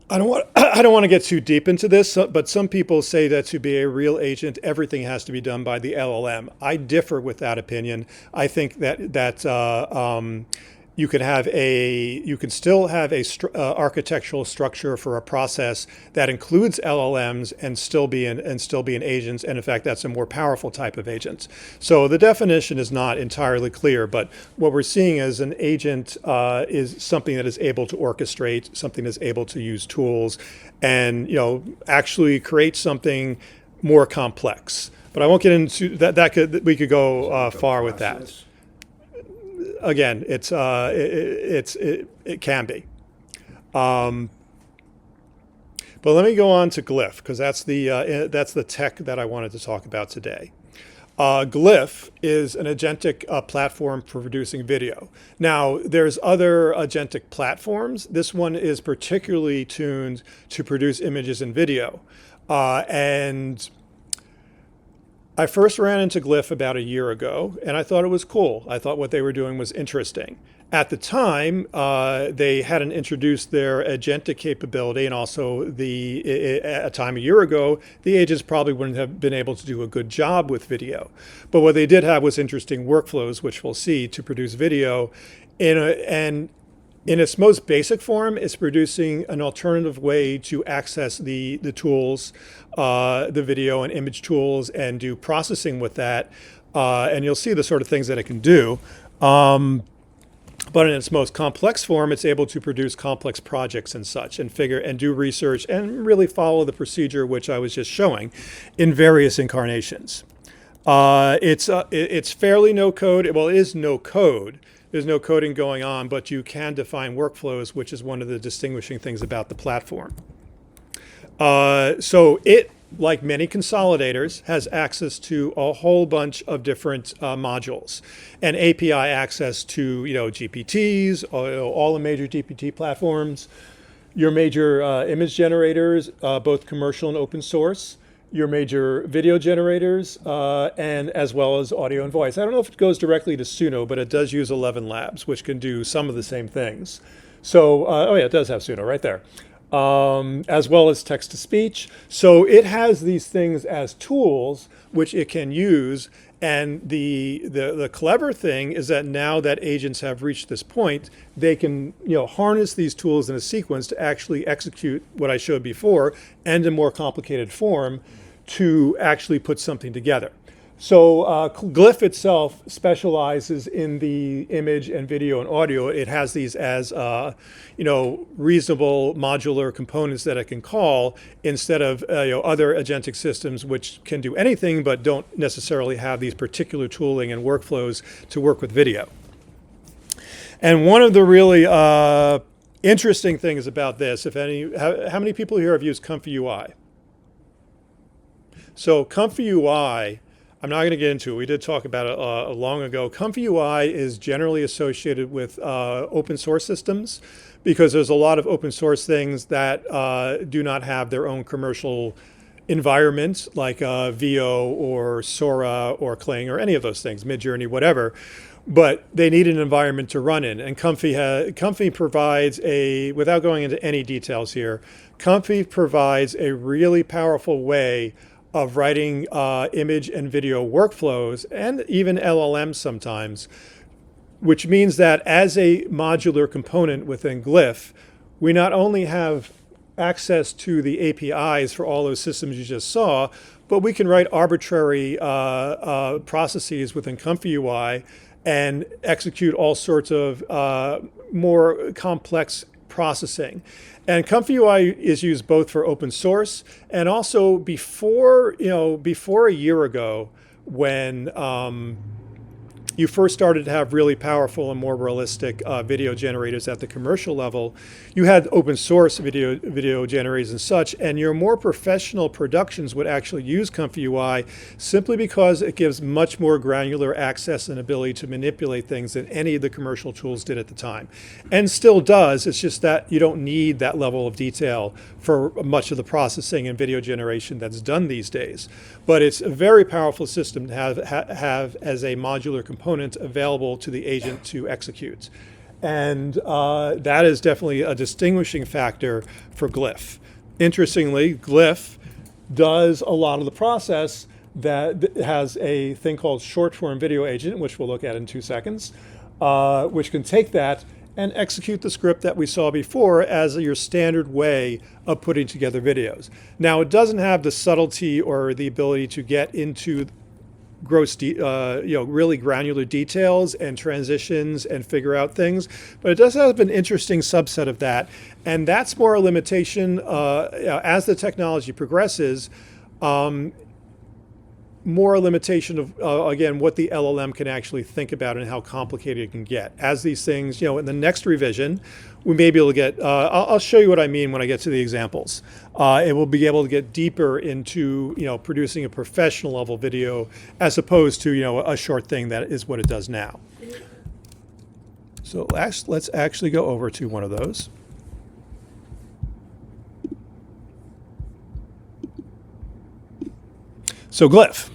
I don't want to get too deep into this, but some people say that to be a real agent, everything has to be done by the LLM. I differ with that opinion. I think that you can still have a architectural structure for a process that includes LLMs and still be an agents. And in fact, that's a more powerful type of agent. So the definition is not entirely clear, but what we're seeing as an agent is something that is able to orchestrate, something that's able to use tools, and actually create something more complex. But I won't get into that. We could go far with that. Again, it can be. But let me go on to Glif, because that's the tech that I wanted to talk about today. Glif is an agentic platform for producing video. Now, there's other agentic platforms. This one is particularly tuned to produce images and video. And I first ran into Glif about a year ago, and I thought it was cool. I thought what they were doing was interesting. At the time, they hadn't introduced their agentic capability, and also at a time a year ago, the agents probably wouldn't have been able to do a good job with video. But what they did have was interesting workflows, which we'll see, to produce video. And in its most basic form, it's producing an alternative way to access the tools, the video and image tools, and do processing with that. And you'll see the sort of things that it can do. But in its most complex form, it's able to produce complex projects and such, and do research, and really follow the procedure which I was just showing in various incarnations. It's fairly no code. Well, it is no code. There's no coding going on, but you can define workflows, which is one of the distinguishing things about the platform. So it, like many consolidators, has access to a whole bunch of different modules, and API access to GPTs, all the major GPT platforms, your major image generators, both commercial and open source, your major video generators, and as well as audio and voice. I don't know if it goes directly to Suno, but it does use 11 Labs, which can do some of the same things. So, oh yeah, it does have Suno right there. As well as text-to-speech. So it has these things as tools which it can use, And the clever thing is that now that agents have reached this point, they can harness these tools in a sequence to actually execute what I showed before and in more complicated form to actually put something together. So Glif itself specializes in the image and video and audio. It has these as reasonable modular components that it can call instead of other agentic systems which can do anything but don't necessarily have these particular tooling and workflows to work with video. And one of the really interesting things about this, if any, how many people here have used Comfy UI? So Comfy UI, I'm not going to get into it. We did talk about it long ago. Comfy UI is generally associated with open source systems because there's a lot of open source things that do not have their own commercial environment like VO or Sora or Kling or any of those things, Midjourney, whatever. But they need an environment to run in. And Comfy provides without going into any details here, Comfy provides a really powerful way of writing image and video workflows and even LLMs sometimes, which means that as a modular component within Glif, we not only have access to the APIs for all those systems you just saw, but we can write arbitrary processes within Comfy UI and execute all sorts of more complex processing. And Comfy UI is used both for open source and also before a year ago when you first started to have really powerful and more realistic video generators at the commercial level, you had open source video generators and such, and your more professional productions would actually use Comfy UI simply because it gives much more granular access and ability to manipulate things than any of the commercial tools did at the time. And still does, it's just that you don't need that level of detail for much of the processing and video generation that's done these days. But it's a very powerful system to have as a modular component available to the agent to execute. And that is definitely a distinguishing factor for Glif. Interestingly, Glif does a lot of the process that has a thing called short-form video agent, which we'll look at in 2 seconds, which can take that and execute the script that we saw before as your standard way of putting together videos. Now, it doesn't have the subtlety or the ability to get into gross, really granular details and transitions and figure out things, but it does have an interesting subset of that, and that's more a limitation as the technology progresses. More a limitation of, again, what the LLM can actually think about and how complicated it can get. As these things, in the next revision, we may be able to get, I'll show you what I mean when I get to the examples. It will be able to get deeper into, producing a professional level video as opposed to, a short thing that is what it does now. So let's actually go over to one of those. So Glif.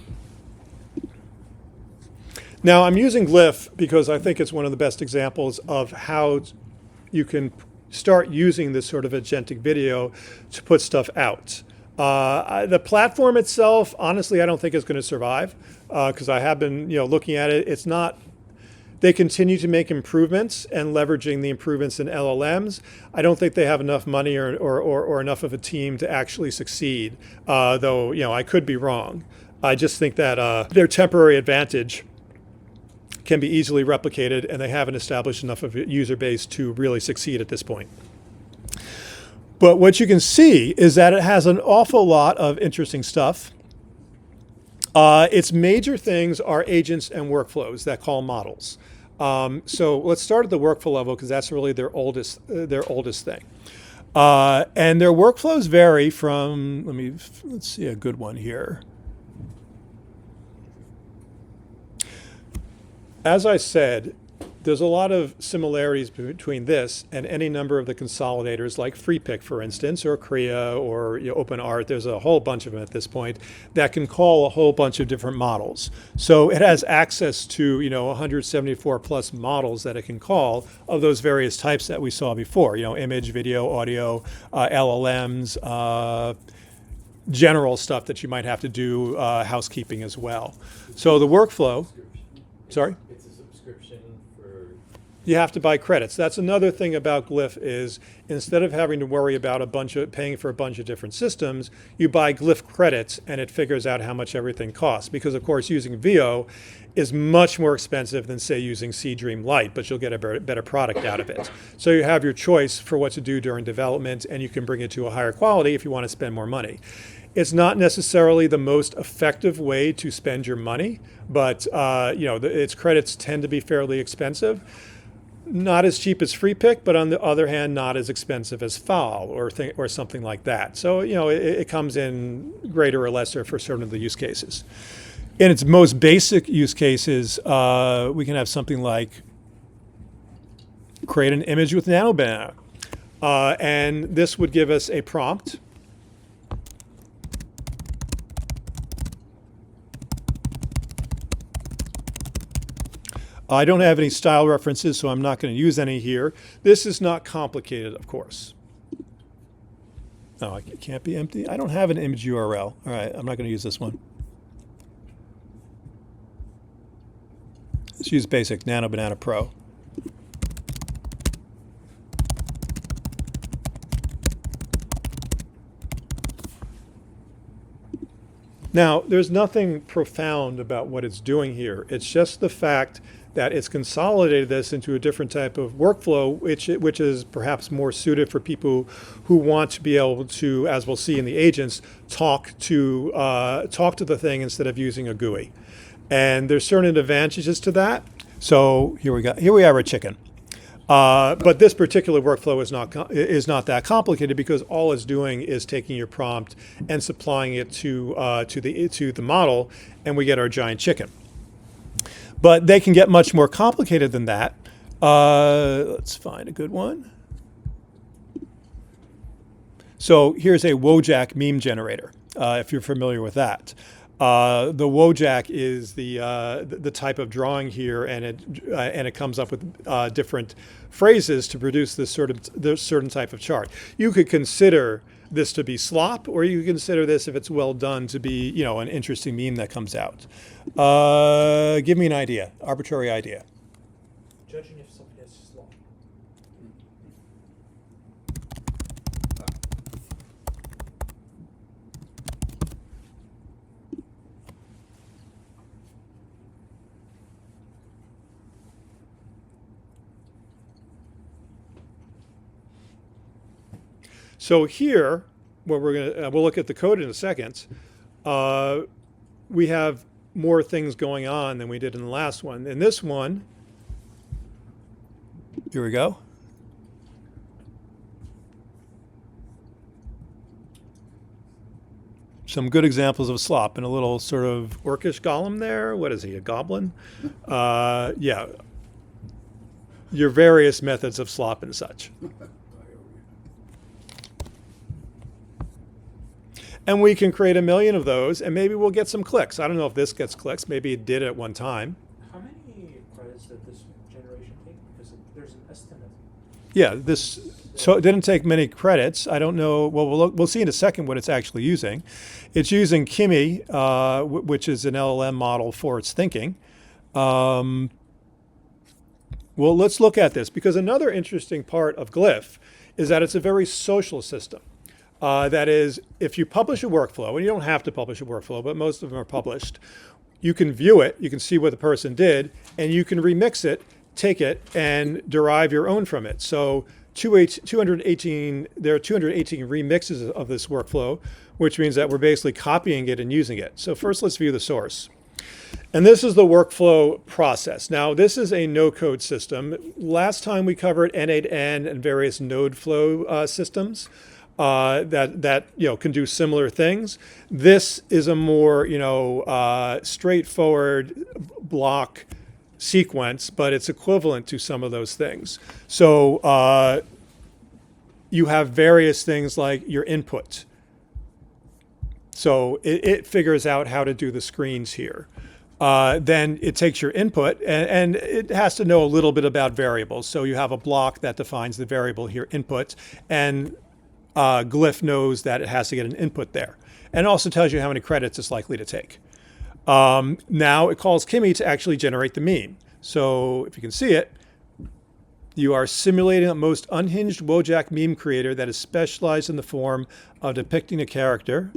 Now I'm using Glif because I think it's one of the best examples of how you can start using this sort of agentic video to put stuff out. The platform itself, honestly, I don't think is going to survive because I have been, looking at it. It's not. They continue to make improvements and leveraging the improvements in LLMs. I don't think they have enough money or enough of a team to actually succeed, though I could be wrong. I just think that their temporary advantage can be easily replicated, and they haven't established enough of a user base to really succeed at this point. But what you can see is that it has an awful lot of interesting stuff. Its major things are agents and workflows that call models. So let's start at the workflow level because that's really their oldest thing. And their workflows vary from, let's see a good one here. As I said, there's a lot of similarities between this and any number of the consolidators like FreePic, for instance, or Crea or OpenArt. There's a whole bunch of them at this point that can call a whole bunch of different models. So it has access to 174 plus models that it can call of those various types that we saw before. Image, video, audio, LLMs, general stuff that you might have to do housekeeping as well. So the workflow, sorry? It's a subscription for. You have to buy credits. That's another thing about Glif is instead of having to worry about paying for a bunch of different systems, you buy Glif credits and it figures out how much everything costs. Because of course using VO is much more expensive than say using Dream Lite, but you'll get a better product out of it. So you have your choice for what to do during development and you can bring it to a higher quality if you want to spend more money. It's not necessarily the most effective way to spend your money, but its credits tend to be fairly expensive. Not as cheap as FreePick, but on the other hand, not as expensive as FAL or something like that. So it comes in greater or lesser for certain of the use cases. In its most basic use cases, we can have something like create an image with nanobanana, and this would give us a prompt. I don't have any style references, so I'm not going to use any here. This is not complicated, of course. No, it can't be empty. I don't have an image URL. All right, I'm not going to use this one. Let's use basic Nano Banana Pro. Now, there's nothing profound about what it's doing here. It's just the fact that it's consolidated this into a different type of workflow, which is perhaps more suited for people who want to be able to, as we'll see in the agents, talk to the thing instead of using a GUI. And there's certain advantages to that. So here we have our chicken. But this particular workflow is not that complicated because all it's doing is taking your prompt and supplying it to the model, and we get our giant chicken. But they can get much more complicated than that. Let's find a good one. So here's a Wojak meme generator, if you're familiar with that. The Wojak is the type of drawing here, and it comes up with different phrases to produce this certain type of chart. You could consider this to be slop, or you could consider this, if it's well done, to be an interesting meme that comes out. Give me an idea, arbitrary idea. Judging if something is slop. So here, where we'll look at the code in a second, we have more things going on than we did in the last one. In this one, here we go. Some good examples of slop and a little sort of orcish golem there. What is he, a goblin? Yeah. Your various methods of slop and such. And we can create 1 million of those, and maybe we'll get some clicks. I don't know if this gets clicks. Maybe it did at one time. How many credits did this generation take? Because there's an estimate. Yeah, so it didn't take many credits. I don't know. Well, we'll see in a second what it's actually using. It's using Kimi, which is an LLM model for its thinking. Well, let's look at this, because another interesting part of Glif is that it's a very social system. That is, if you publish a workflow, and you don't have to publish a workflow, but most of them are published, you can view it, you can see what the person did, and you can remix it, take it, and derive your own from it. So there are 218 remixes of this workflow, which means that we're basically copying it and using it. So first, let's view the source. And this is the workflow process. Now, this is a no-code system. Last time we covered N8N and various node flow systems. That can do similar things. This is a more straightforward block sequence, but it's equivalent to some of those things. So you have various things like your input. So it figures out how to do the screens here. Then it takes your input and it has to know a little bit about variables. So you have a block that defines the variable here, input, and Glif knows that it has to get an input there. And it also tells you how many credits it's likely to take. Now it calls Kimmy to actually generate the meme. So if you can see it, you are simulating a most unhinged Wojak meme creator that is specialized in the form of depicting a character.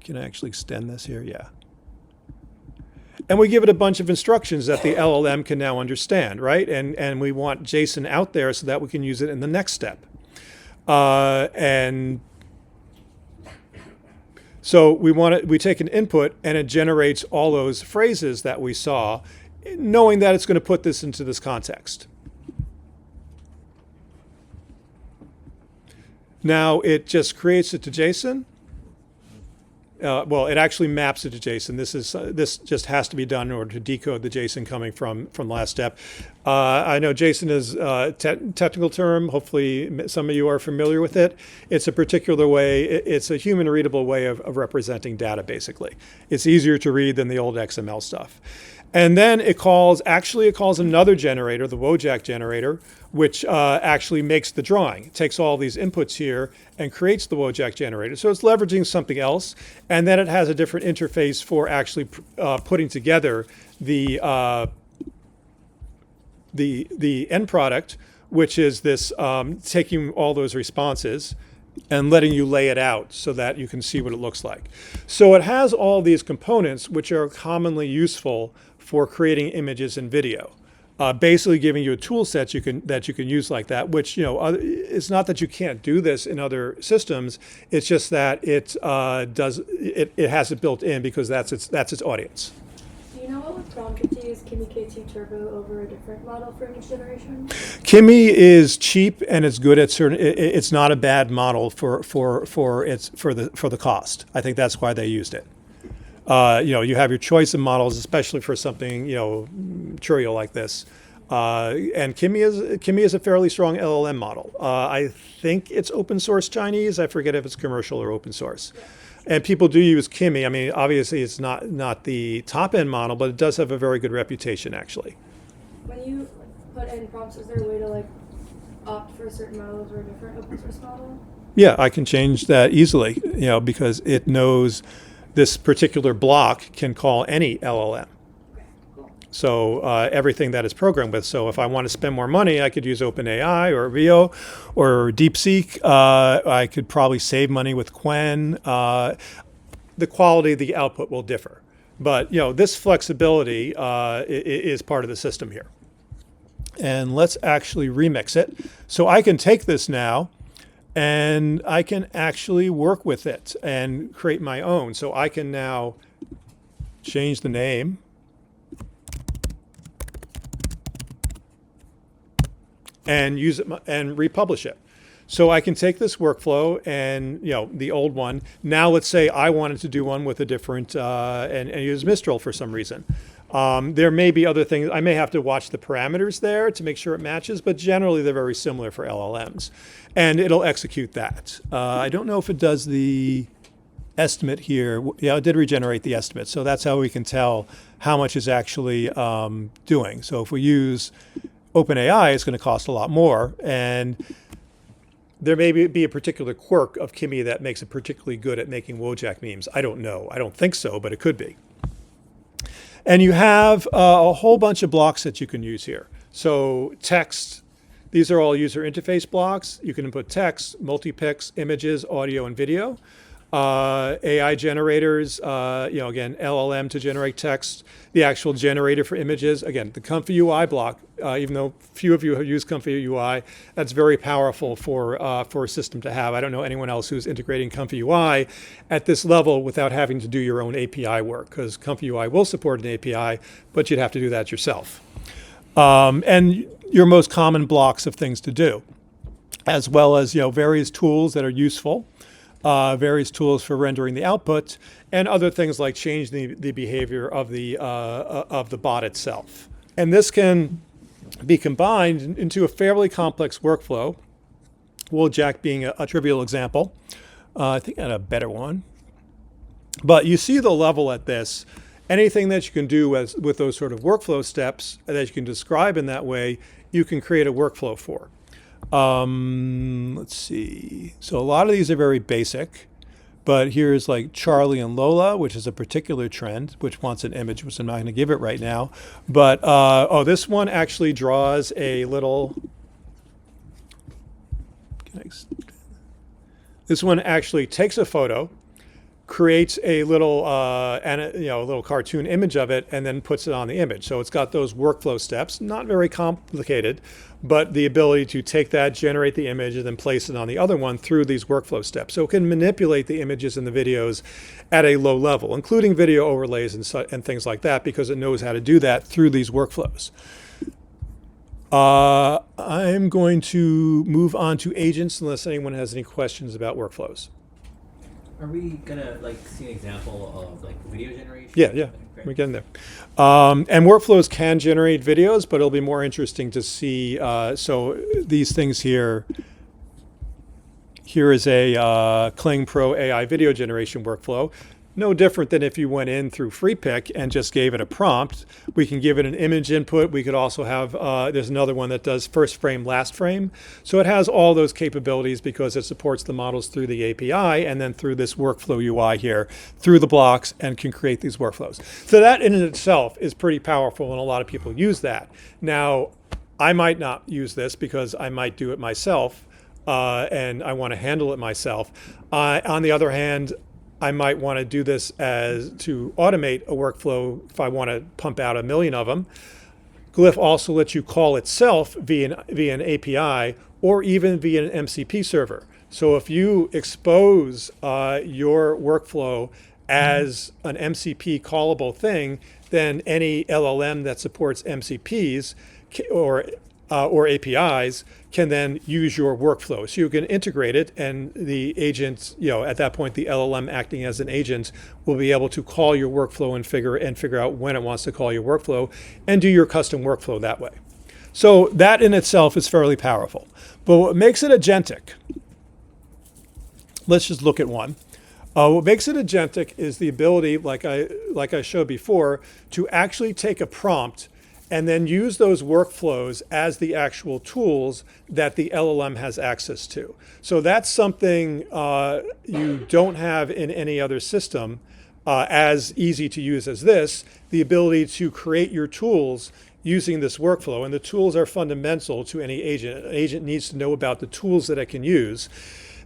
Can I actually extend this here? Yeah. And we give it a bunch of instructions that the LLM can now understand, right? And we want JSON out there so that we can use it in the next step. And so we take an input and it generates all those phrases that we saw, knowing that it's going to put this into this context. Now it just creates it to JSON. Well, it actually maps it to JSON. This just has to be done in order to decode the JSON coming from the last step. I know JSON is a technical term. Hopefully some of you are familiar with it. It's a particular way, it's a human readable way of representing data, basically. It's easier to read than the old XML stuff. And then it calls another generator, the Wojak generator, which actually makes the drawing. It takes all these inputs here and creates the Wojak generator. So it's leveraging something else. And then it has a different interface for actually putting together the end product, which is this taking all those responses and letting you lay it out so that you can see what it looks like. So it has all these components which are commonly useful for creating images and video. Basically giving you a tool set that you can use like that, which, it's not that you can't do this in other systems. It's just that it has it built in because that's its audience. Do you know what would prompt it to use Kimi K2 Turbo over a different model for image generation? Kimi is cheap and it's good at certain. It's not a bad model for the cost. I think that's why they used it. You have your choice of models, especially for something trivial like this. And Kimi is a fairly strong LLM model. I think it's open source Chinese. I forget if it's commercial or open source. Yeah. And people do use Kimi. I mean, obviously it's not the top end model, but it does have a very good reputation actually. When you put in prompts, is there a way to opt for a certain model over a different open source model? Yeah, I can change that easily, because it knows this particular block can call any LLM. Okay, cool. So everything that is programmed with. So if I want to spend more money, I could use OpenAI or Rio or DeepSeek. I could probably save money with Qwen. The quality of the output will differ. But this flexibility is part of the system here. And let's actually remix it. So I can take this now and I can actually work with it and create my own. So I can now change the name. And use it and republish it. So I can take this workflow and, the old one. Now let's say I wanted to do one with a different, and use Mistral for some reason. There may be other things. I may have to watch the parameters there to make sure it matches, but generally they're very similar for LLMs. And it'll execute that. I don't know if it does the estimate here. Yeah, it did regenerate the estimate. So that's how we can tell how much is actually doing. So if we use OpenAI, it's going to cost a lot more. And there may be a particular quirk of Kimi that makes it particularly good at making Wojak memes. I don't know. I don't think so, but it could be. And you have a whole bunch of blocks that you can use here. So text, these are all user interface blocks. You can input text, multi-pics, images, audio, and video. AI generators, again, LLM to generate text, the actual generator for images. Again, the Comfy UI block, even though few of you have used Comfy UI, that's very powerful for a system to have. I don't know anyone else who's integrating Comfy UI at this level without having to do your own API work, because Comfy UI will support an API, but you'd have to do that yourself. And your most common blocks of things to do, as well as various tools that are useful. Various tools for rendering the output, and other things like changing the behavior of the bot itself. And this can be combined into a fairly complex workflow. Wojak being a trivial example. I think I had a better one. But you see the level at this. Anything that you can do with those sort of workflow steps that you can describe in that way, you can create a workflow for. Let's see. So a lot of these are very basic, But here's like Charlie and Lola, which is a particular trend, which wants an image, which I'm not going to give it right now. But, oh, this one actually draws a little, this one actually takes a photo, creates a little, a little cartoon image of it, and then puts it on the image. So it's got those workflow steps, not very complicated, but the ability to take that, generate the image, and then place it on the other one through these workflow steps. So it can manipulate the images and the videos at a low level, including video overlays and things like that, because it knows how to do that through these workflows. I'm going to move on to agents unless anyone has any questions about workflows. Are we gonna like see an example of like video generation? Yeah, Okay, great. we're getting there. And workflows can generate videos, but it'll be more interesting to see. So these things here. Here is a Kling Pro AI video generation workflow. No different than if you went in through FreePick and just gave it a prompt. We can give it an image input. We could also have, there's another one that does first frame, last frame. So it has all those capabilities because it supports the models through the API and then through this workflow UI here, through the blocks, and can create these workflows. So that in itself is pretty powerful, and a lot of people use that. Now, I might not use this because I might do it myself, and I want to handle it myself. On the other hand, I might want to do this as to automate a workflow if I want to pump out 1 million of them. Glif also lets you call itself via an API or even via an MCP server. So if you expose your workflow as an MCP callable thing, then any LLM that supports MCPs or APIs can then use your workflow. So you can integrate it, and the agent, at that point, the LLM acting as an agent will be able to call your workflow and figure out when it wants to call your workflow and do your custom workflow that way. So that in itself is fairly powerful. But what makes it agentic, let's just look at one. What makes it agentic is the ability, like I showed before, to actually take a prompt and then use those workflows as the actual tools that the LLM has access to. So that's something you don't have in any other system as easy to use as this, the ability to create your tools using this workflow. And the tools are fundamental to any agent. An agent needs to know about the tools that it can use.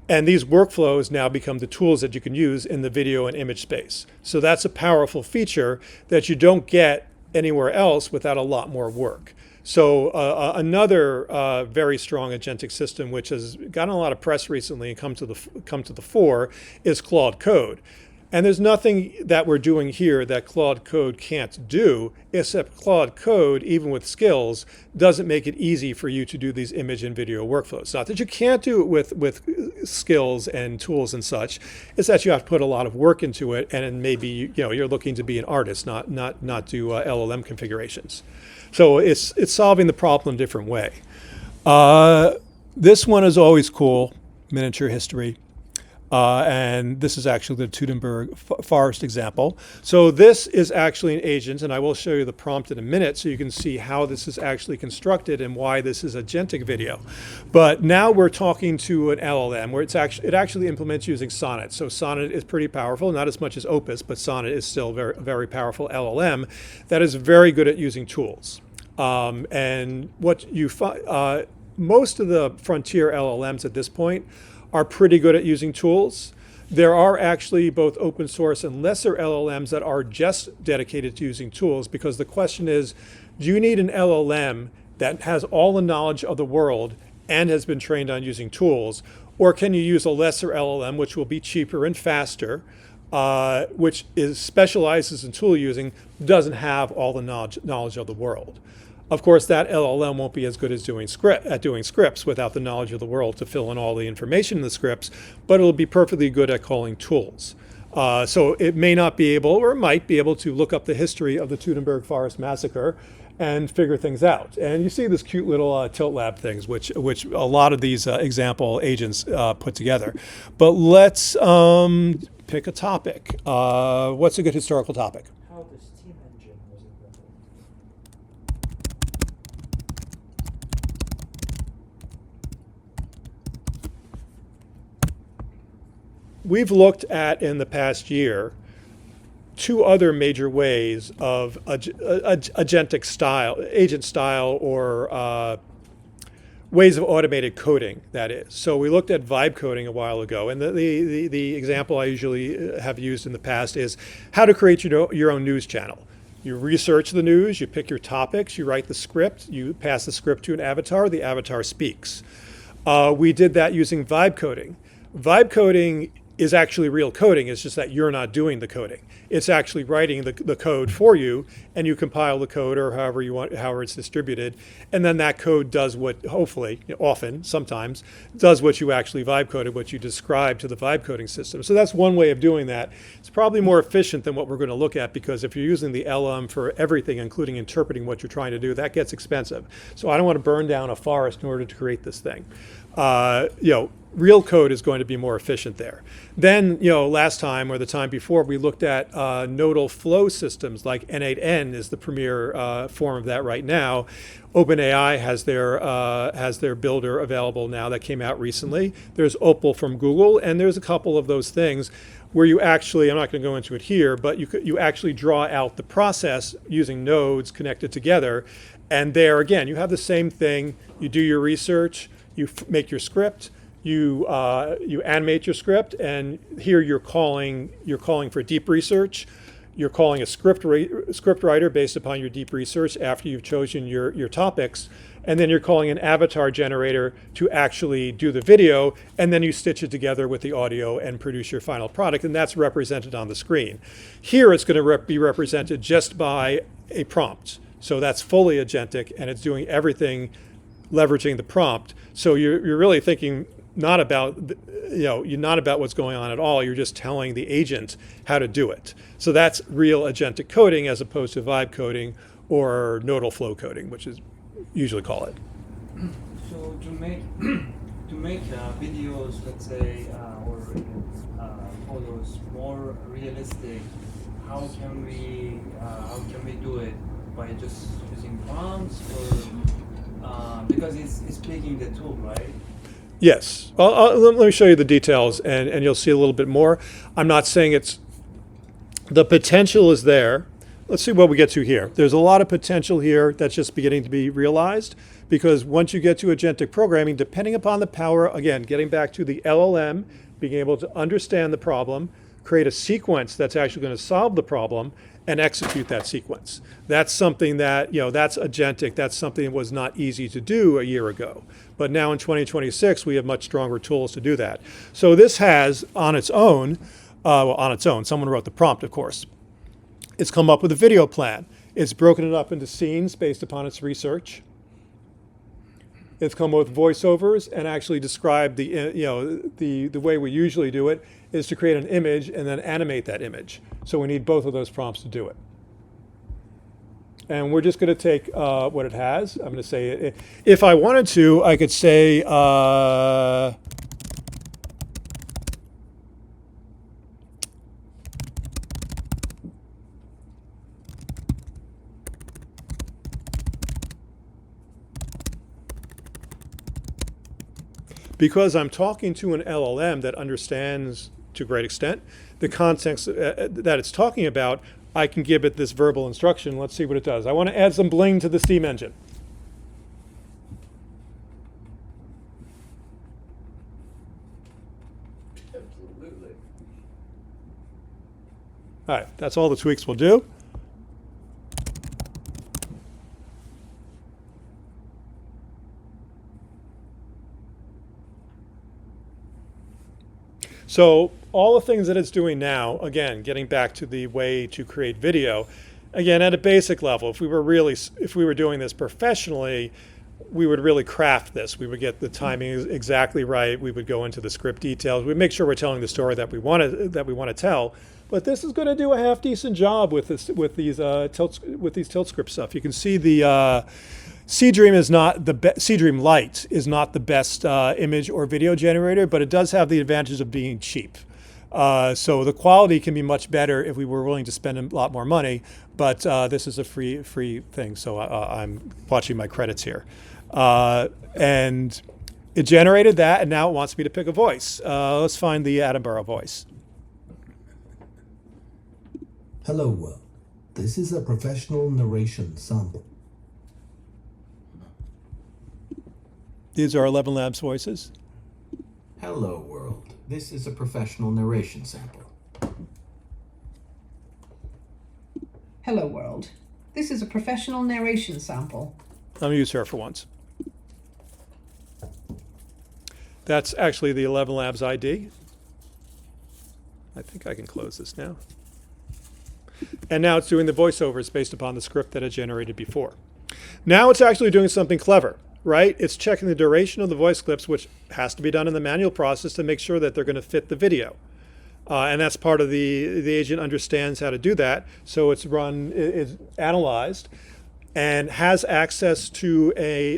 And these workflows now become the tools that you can use in the video and image space. So that's a powerful feature that you don't get anywhere else without a lot more work. So another very strong agentic system, which has gotten a lot of press recently and come to the fore, is Claude Code. And there's nothing that we're doing here that Claude Code can't do, except Claude Code, even with skills, doesn't make it easy for you to do these image and video workflows. Not that you can't do it with skills and tools and such, it's that you have to put a lot of work into it, and maybe you're looking to be an artist, not do LLM configurations. So it's solving the problem a different way. This one is always cool, miniature history. And this is actually the Teutoburg forest example. So this is actually an agent, and I will show you the prompt in a minute so you can see how this is actually constructed and why this is agentic video. But now we're talking to an LLM where it actually implements using Sonnet. So Sonnet is pretty powerful, not as much as Opus, but Sonnet is still very, very powerful LLM that is very good at using tools. And what you find, most of the frontier LLMs at this point are pretty good at using tools. There are actually both open source and lesser LLMs that are just dedicated to using tools, because the question is, do you need an LLM that has all the knowledge of the world and has been trained on using tools? Or can you use a lesser LLM, which will be cheaper and faster, which specializes in tool using, doesn't have all the knowledge of the world? Of course, that LLM won't be as good as doing scripts without the knowledge of the world to fill in all the information in the scripts, but it'll be perfectly good at calling tools. So it may not be able, or it might be able to look up the history of the Teutoburg Forest Massacre and figure things out. And you see this cute little tilt lab things, which a lot of these example agents put together. But let's pick a topic. What's a good historical topic? How this team engine was invented. we've looked at in the past year two other major ways of agentic style, agent style, or ways of automated coding, that is. So we looked at vibe coding a while ago, and the example I usually have used in the past is how to create your own news channel. You research the news, you pick your topics, you write the script, you pass the script to an avatar, the avatar speaks. We did that using vibe coding. Vibe coding is actually real coding, it's just that you're not doing the coding. It's actually writing the code for you, and you compile the code or however you want, however it's distributed, and then that code does what, hopefully, often, sometimes, does what you actually vibe coded, what you described to the vibe coding system. So that's one way of doing that. It's probably more efficient than what we're going to look at, because if you're using the LM for everything, including interpreting what you're trying to do, that gets expensive. So I don't want to burn down a forest in order to create this thing. Real code is going to be more efficient there. Then, last time or the time before, we looked at nodal flow systems like N8N is the premier form of that right now. OpenAI has their builder available now that came out recently. There's Opal from Google, and there's a couple of those things where you actually, I'm not going to go into it here, but you actually draw out the process using nodes connected together. And there, again, you have the same thing. You do your research, you make your script, you animate your script, and here you're calling for deep research. You're calling a script writer based upon your deep research after you've chosen your topics, and then you're calling an avatar generator to actually do the video, and then you stitch it together with the audio and produce your final product, and that's represented on the screen. Here it's going to be represented just by a prompt. So that's fully agentic, and it's doing everything leveraging the prompt. So you're really thinking not about you're not about what's going on at all. You're just telling the agent how to do it. So that's real agentic coding as opposed to vibe coding or nodal flow coding, which is usually call it. So to make videos, let's say, or photos more realistic, how can we do it? By just using prompts, or because it's picking the tool, right? Yes. Let me show you the details, and you'll see a little bit more. I'm not saying the potential is there. Let's see what we get to here. There's a lot of potential here that's just beginning to be realized, because once you get to agentic programming, depending upon the power, again, getting back to the LLM, being able to understand the problem, create a sequence that's actually going to solve the problem, and execute that sequence. That's something that, that's agentic. That's something that was not easy to do a year ago. But now in 2026, we have much stronger tools to do that. So this has, on its own, someone wrote the prompt, of course. It's come up with a video plan. It's broken it up into scenes based upon its research. It's come up with voiceovers and actually described the way we usually do it is to create an image and then animate that image. So we need both of those prompts to do it. And we're just going to take what it has. I'm going to say, if I wanted to, I could say, because I'm talking to an LLM that understands, to a great extent, the context that it's talking about, I can give it this verbal instruction. Let's see what it does. I want to add some bling to the steam engine. Absolutely. All right, that's all the tweaks we'll do. So all the things that it's doing now, again, getting back to the way to create video, again, at a basic level, if we were doing this professionally, we would really craft this. We would get the timing exactly right. We would go into the script details. We'd make sure we're telling the story that we want to tell. But this is going to do a half decent job with these tilt script stuff. You can see the Seedream is not the Seedream Lite is not the best image or video generator, but it does have the advantage of being cheap. So the quality can be much better if we were willing to spend a lot more money. But this is a free thing, so I'm watching my credits here. And It generated that, and now it wants me to pick a voice. Let's find the Attenborough voice. Hello world. This is a professional narration sample. These are 11 Labs voices. Hello world. This is a professional narration sample. Hello world. This is a professional narration sample. I'm going to use her for once. That's actually the 11 Labs ID. I think I can close this now. And now it's doing the voiceovers based upon the script that it generated before. Now it's actually doing something clever, right? It's checking the duration of the voice clips, which has to be done in the manual process to make sure that they're going to fit the video. And that's part of the agent understands how to do that. So it's analyzed and has access to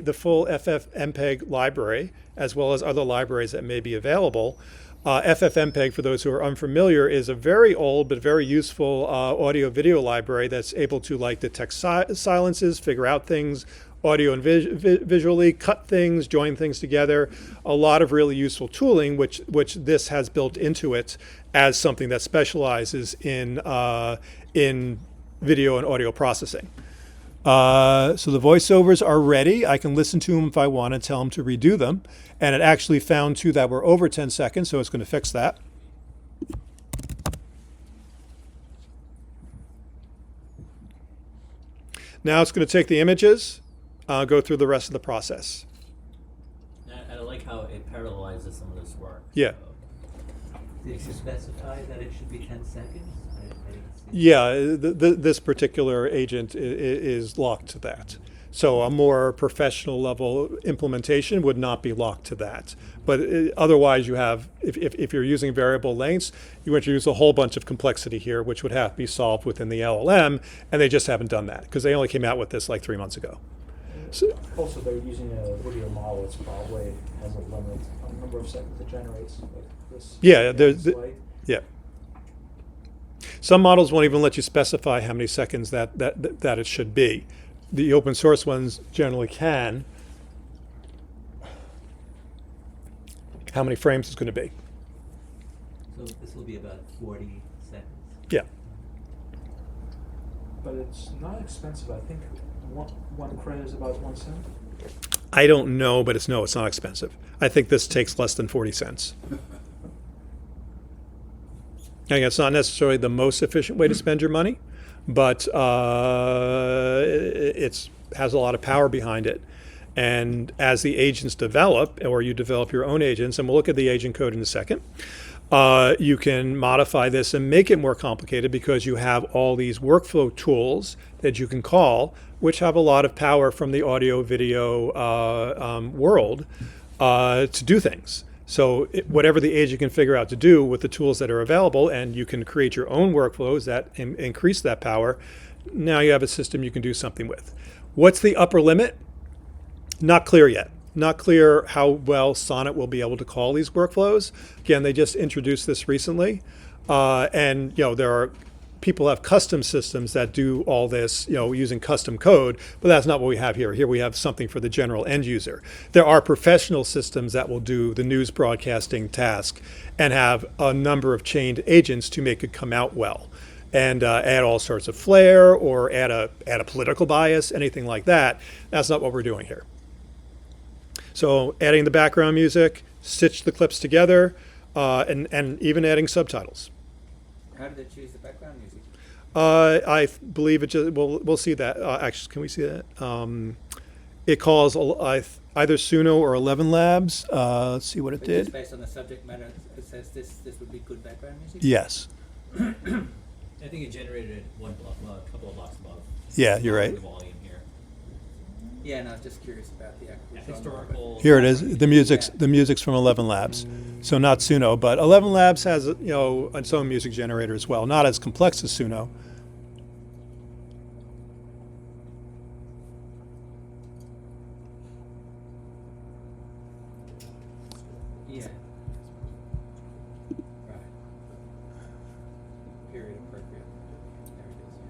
the full FFmpeg library, as well as other libraries that may be available. FFmpeg, for those who are unfamiliar, is a very old but very useful audio-video library that's able to detect silences, figure out things, audio and visually, cut things, join things together. A lot of really useful tooling, which this has built into it as something that specializes in video and audio processing. So the voiceovers are ready. I can listen to them if I want and tell them to redo them. And it actually found two that were over 10 seconds, so it's going to fix that. Now it's going to take the images, go through the rest of the process. I like how it parallelizes some of this work. Yeah. Did you specify that it should be 10 seconds? I didn't see. Yeah, this particular agent is locked to that. So a more professional level implementation would not be locked to that. But otherwise you have, if you're using variable lengths, you introduce a whole bunch of complexity here, which would have to be solved within the LLM, and they just haven't done that because they only came out with this like 3 months ago. So, Also, they're using a video model. It's probably has a limit on the number of seconds it generates. Like this. yeah, Slide. yeah. Some models won't even let you specify how many seconds that it should be. The open source ones generally can. How many frames it's going to be. So this will be about 40 seconds. Yeah. But it's not expensive. I think one credit is about 1 cent. I don't know, but it's not expensive. I think this takes less than 40 cents. Again, it's not necessarily the most efficient way to spend your money, but it has a lot of power behind it. And as the agents develop, or you develop your own agents, and we'll look at the agent code in a second, you can modify this and make it more complicated because you have all these workflow tools that you can call, which have a lot of power from the audio video world to do things. So whatever the agent can figure out to do with the tools that are available, and you can create your own workflows that increase that power, now you have a system you can do something with. What's the upper limit? Not clear yet. Not clear how well Sonnet will be able to call these workflows. Again, they just introduced this recently. And there are people have custom systems that do all this, using custom code, but that's not what we have here. Here we have something for the general end user. There are professional systems that will do the news broadcasting task and have a number of chained agents to make it come out well, and add all sorts of flair or add a political bias, anything like that. That's not what we're doing here. So adding the background music, stitch the clips together, and even adding subtitles. How did they choose the background music? I believe it just, we'll see that. Actually, can we see that? It calls either Suno or 11 Labs. Let's see what it did. Just based on the subject matter, it says this would be good background music? Yes. I think it generated a couple of blocks above. Yeah, you're right. The volume here. Yeah, no, I was just curious about the actual genre. Historical. Here it is. The music's from 11 Labs. So not Suno, but 11 Labs has its own music generator as well. Not as complex as Suno. Yeah. Right. Period appropriate. There it is.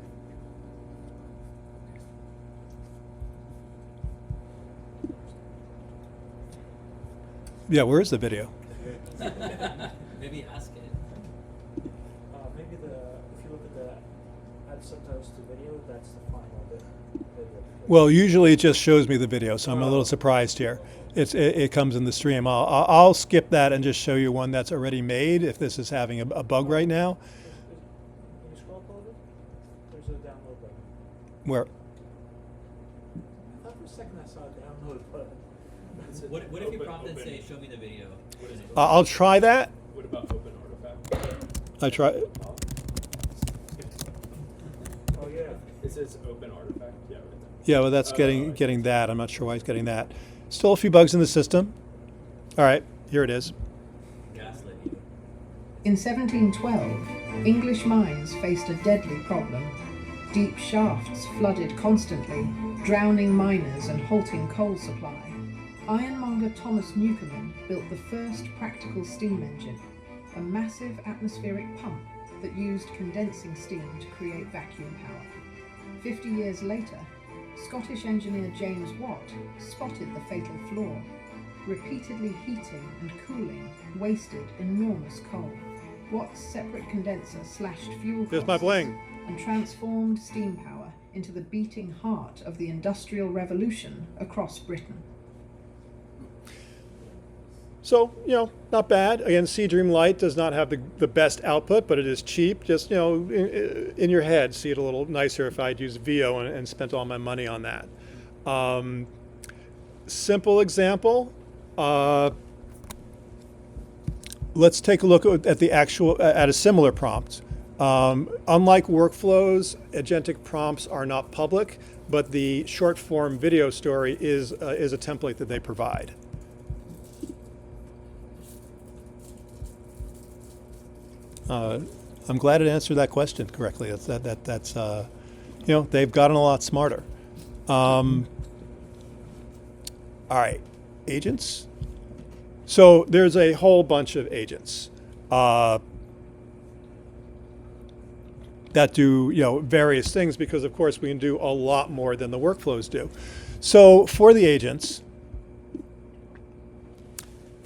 Yeah, where is the video? Maybe ask it. Maybe if you look at the add subtitles to video, that's the final bit video. Well, usually it just shows me the video, so I'm a little surprised here. It comes in the stream. I'll skip that and just show you one that's already made if this is having a bug right now. Can you scroll up a little bit? There's a download button. Where? I thought for a second I saw a download button. What if you prompt and say, show me the video? What is it? I'll try that. What about open artifact? I try. Oh yeah. It says open artifact. Yeah, right there. Yeah, well, that's getting that. I'm not sure why it's getting that. Still a few bugs in the system. All right, here it is. Gaslit you. In 1712, English mines faced a deadly problem. Deep shafts flooded constantly, drowning miners and halting coal supply. Ironmonger Thomas Newcomen built the first practical steam engine, a massive atmospheric pump that used condensing steam to create vacuum power. 50 years later, Scottish engineer James Watt spotted the fatal flaw. Repeatedly heating and cooling wasted enormous coal. Watt's separate condenser slashed fuel Here's my costs bling. and transformed steam power into the beating heart of the Industrial Revolution across Britain. So, not bad. Again, Seedream Lite does not have the best output, but it is cheap. Just, in your head, see it a little nicer if I'd used VO and spent all my money on that. Simple example. Let's take a look at at a similar prompt. Unlike workflows, Agentic prompts are not public, but the short form video story is a template that they provide. I'm glad it answered that question correctly. That's they've gotten a lot smarter. All right, agents. So there's a whole bunch of agents that do various things because of course we can do a lot more than the workflows do. So for the agents,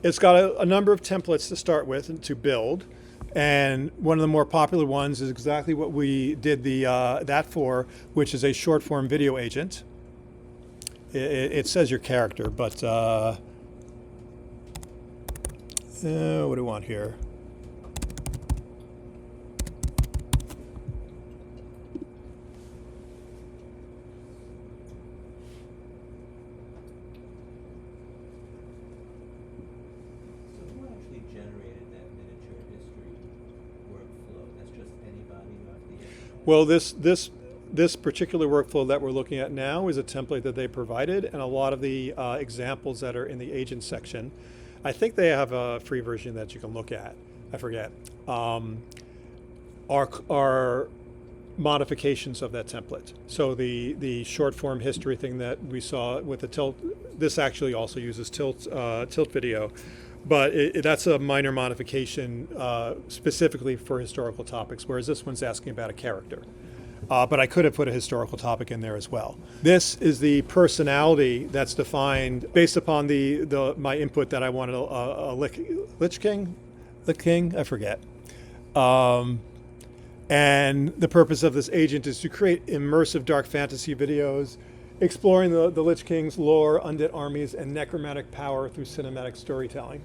it's got a number of templates to start with and to build. And one of the more popular ones is exactly what we did that for, which is a short form video agent. It says your character, but what do we want here? Well, this particular workflow that we're looking at now is a template that they provided, and a lot of the examples that are in the agent section, I think they have a free version that you can look at. I forget. Are modifications of that template. So the short form history thing that we saw with the tilt, this actually also uses tilt video. But that's a minor modification specifically for historical topics, whereas this one's asking about a character. But I could have put a historical topic in there as well. This is the personality that's defined based upon my input that I wanted a Lich King, I forget. And the purpose of this agent is to create immersive dark fantasy videos exploring the Lich King's lore, undead armies, and necromantic power through cinematic storytelling.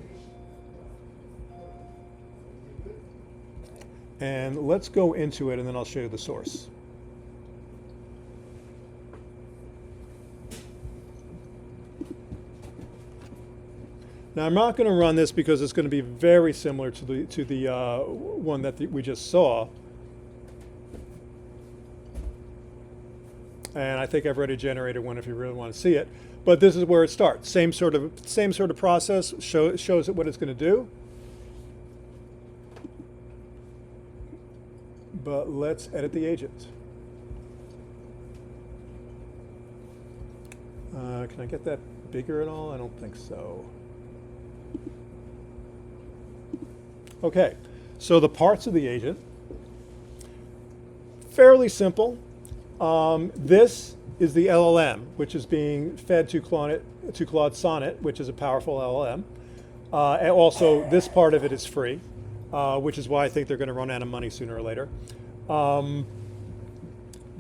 And let's go into it, and then I'll show you the source. Now, I'm not going to run this because it's going to be very similar to the one that we just saw. And I think I've already generated one if you really want to see it. But this is where it starts. Same sort of process. Shows it what it's going to do. But let's edit the agent. Can I get that bigger at all? I don't think so. Okay, so the parts of the agent, fairly simple. This is the LLM, which is being fed to Claude Sonnet, which is a powerful LLM. And also, this part of it is free, which is why I think they're going to run out of money sooner or later.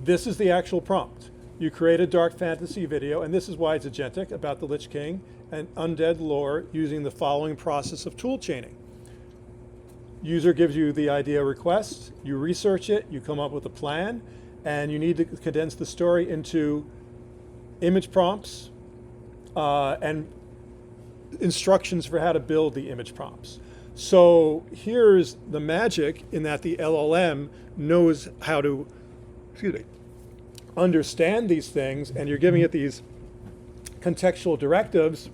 This is the actual prompt. You create a dark fantasy video, and this is why it's agentic, about the Lich King and undead lore using the following process of tool chaining. User gives you the idea request, you research it, you come up with a plan, and you need to condense the story into image prompts and instructions for how to build the image prompts. So here's the magic in that the LLM knows how to, understand these things, and you're giving it these contextual directives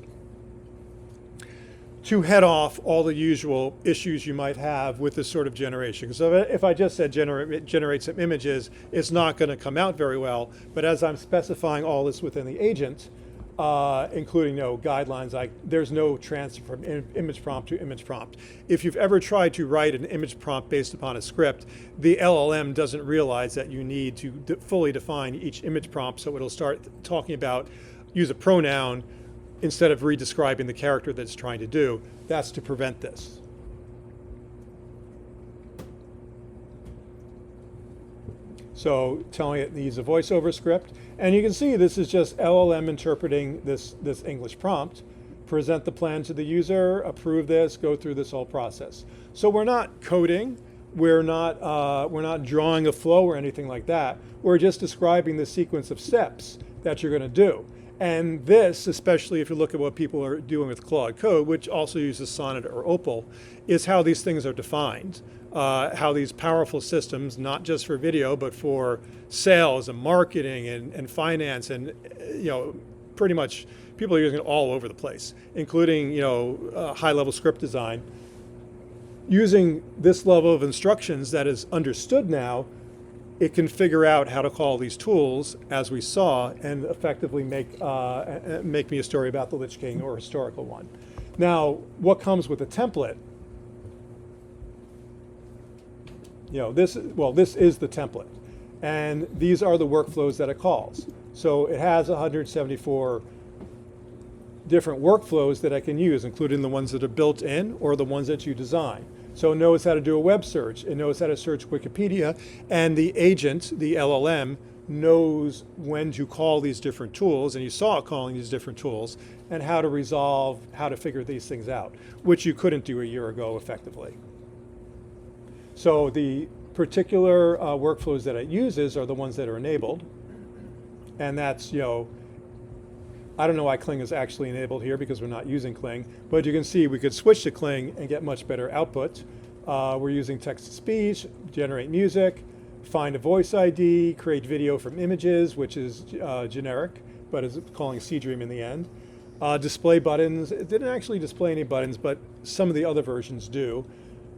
to head off all the usual issues you might have with this sort of generation. So if I just said generate some images, it's not going to come out very well. But as I'm specifying all this within the agent, including guidelines, like there's no transfer from image prompt to image prompt. If you've ever tried to write an image prompt based upon a script, the LLM doesn't realize that you need to fully define each image prompt, so it'll start talking about use a pronoun instead of redescribing the character that it's trying to do. That's to prevent this. So telling it to use a voiceover script. And you can see this is just LLM interpreting this English prompt, present the plan to the user, approve this, go through this whole process. So we're not coding, we're not drawing a flow or anything like that. We're just describing the sequence of steps that you're going to do. And this, especially if you look at what people are doing with Claude Code, which also uses Sonnet or Opal, is how these things are defined. How these powerful systems, not just for video, but for sales and marketing and finance and, pretty much people are using it all over the place, including, high-level script design. Using this level of instructions that is understood now, it can figure out how to call these tools, as we saw, and effectively make me a story about the Lich King or a historical one. Now, what comes with a template? This is the template, and these are the workflows that it calls. So it has 174 different workflows that I can use, including the ones that are built in or the ones that you design. So it knows how to do a web search, it knows how to search Wikipedia, and the agent, the LLM, knows when to call these different tools, and you saw it calling these different tools, and how to figure these things out, which you couldn't do a year ago effectively. So the particular workflows that it uses are the ones that are enabled. And that's, I don't know why Kling is actually enabled here because we're not using Kling, but you can see we could switch to Kling and get much better output. We're using text-to-speech, generate music, find a voice ID, create video from images, which is generic, but is calling Seadream in the end. Display buttons. It didn't actually display any buttons, but some of the other versions do.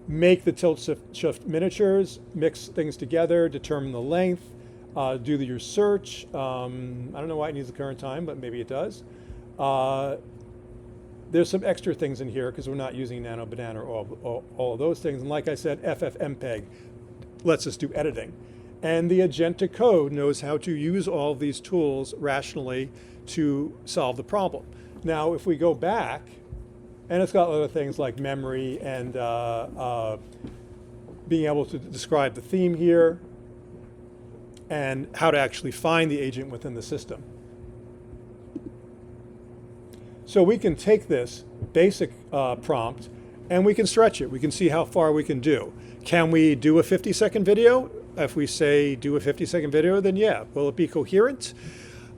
Make the tilt shift miniatures, mix things together, determine the length, do your search. I don't know why it needs the current time, but maybe it does. There's some extra things in here because we're not using Nano Banana or all of those things. And like I said, FFmpeg lets us do editing. And the Agentic code knows how to use all of these tools rationally to solve the problem. Now, if we go back, and it's got other things like memory and being able to describe the theme here and how to actually find the agent within the system. So we can take this basic prompt and we can stretch it. We can see how far we can do. Can we do a 50-second video? If we say do a 50-second video, then yeah. Will it be coherent?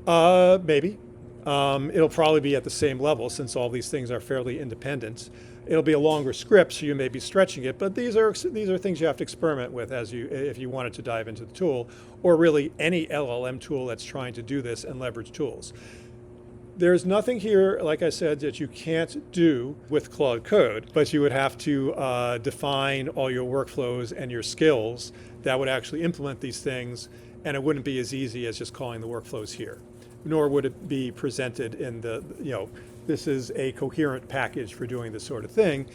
Maybe. It'll probably be at the same level since all these things are fairly independent. It'll be a longer script, so you may be stretching it, but these are things you have to experiment with if you wanted to dive into the tool, or really any LLM tool that's trying to do this and leverage tools. There's nothing here, like I said, that you can't do with Claude Code, but you would have to define all your workflows and your skills that would actually implement these things, and it wouldn't be as easy as just calling the workflows here. Nor would it be presented in the, this is a coherent package for doing this sort of thing.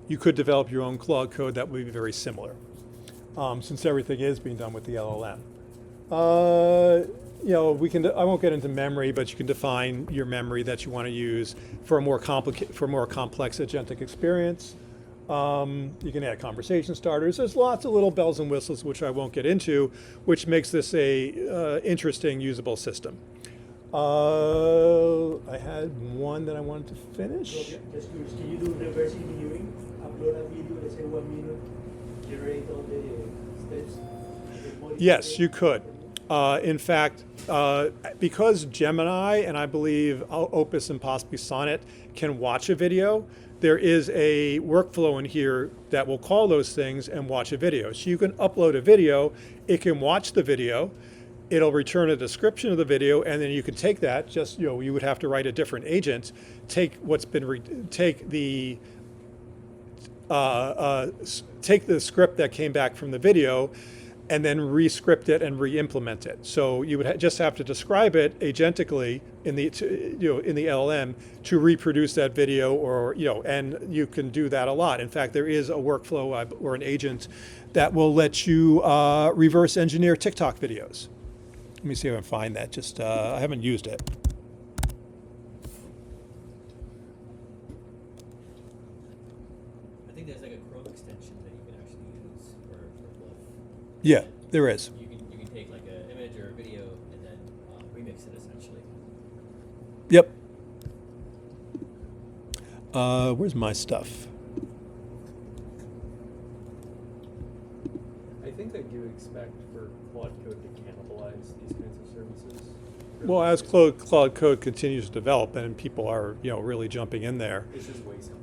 You could develop your own Claude Code that would be very similar, since everything is being done with the LLM. We can. I won't get into memory, but you can define your memory that you want to use for a more complex agentic experience. You can add conversation starters. There's lots of little bells and whistles which I won't get into, which makes this a interesting, usable system. I had one that I wanted to finish. Okay, just curious, can you do reverse engineering? Upload a video, let's say 1 minute, generate all the steps? Yes, you could. In fact, because Gemini and I believe Opus and possibly Sonnet can watch a video, there is a workflow in here that will call those things and watch a video. So you can upload a video, it can watch the video, it'll return a description of the video, and then you can take that. You would have to write a different agent, take the script that came back from the video, and then re-script it and re-implement it. So you would just have to describe it agentically in the LLM to reproduce that video, and you can do that a lot. In fact, there is a workflow or an agent that will let you reverse engineer TikTok videos. Let me see if I can find that. I haven't used it. I think there's like a Chrome extension that you can actually use for Glif. Yeah, there is. You can take like an image or a video and then remix it essentially. Yep. Where's my stuff? I think I do expect for Claude Code to cannibalize these kinds of services. Well, as Claude Code continues to develop and people are, really jumping in there. It's just way simpler.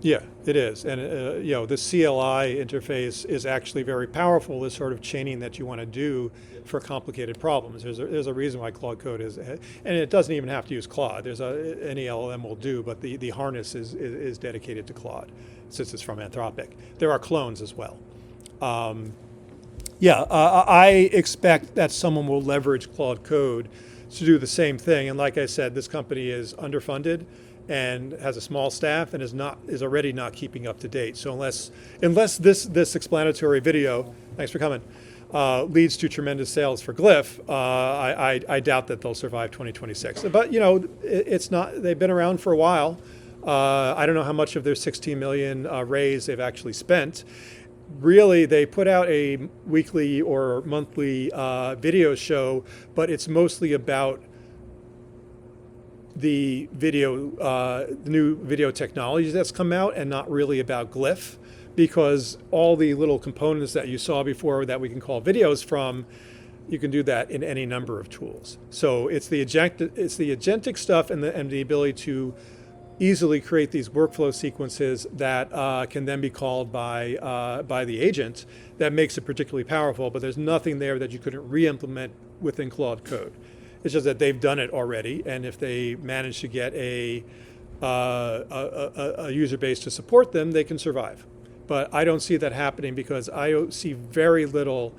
Yeah, it is. And, the CLI interface is actually very powerful, this sort of chaining that you want to do for complicated problems. There's a reason why Claude Code is, and it doesn't even have to use Claude. Any LLM will do, but the harness is dedicated to Claude, since it's from Anthropic. There are clones as well. I expect that someone will leverage Claude Code to do the same thing. And like I said, this company is underfunded and has a small staff and is already not keeping up to date. So unless this explanatory video, thanks for coming, leads to tremendous sales for Glif, I doubt that they'll survive 2026. But it's not. They've been around for a while. I don't know how much of their 16 million raise they've actually spent. Really, they put out a weekly or monthly video show, but it's mostly about the new video technologies that's come out, and not really about Glif, because all the little components that you saw before that we can call videos from, you can do that in any number of tools. So it's the agentic stuff and the ability to easily create these workflow sequences that can then be called by the agent that makes it particularly powerful, but there's nothing there that you couldn't re-implement within Claude Code. It's just that they've done it already, and if they manage to get a user base to support them, they can survive. But I don't see that happening because I see very little.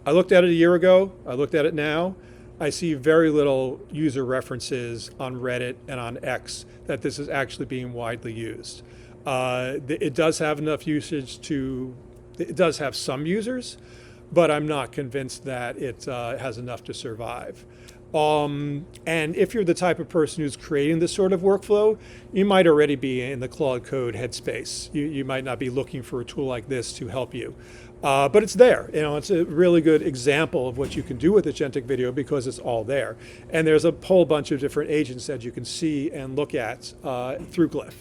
I looked at it a year ago, I looked at it now, I see very little user references on Reddit and on X that this is actually being widely used. It does have enough usage it does have some users, but I'm not convinced that it has enough to survive. And if you're the type of person who's creating this sort of workflow, you might already be in the Claude Code headspace. You might not be looking for a tool like this to help you. But it's there. It's a really good example of what you can do with agentic video because it's all there. And there's a whole bunch of different agents that you can see and look at through Glif.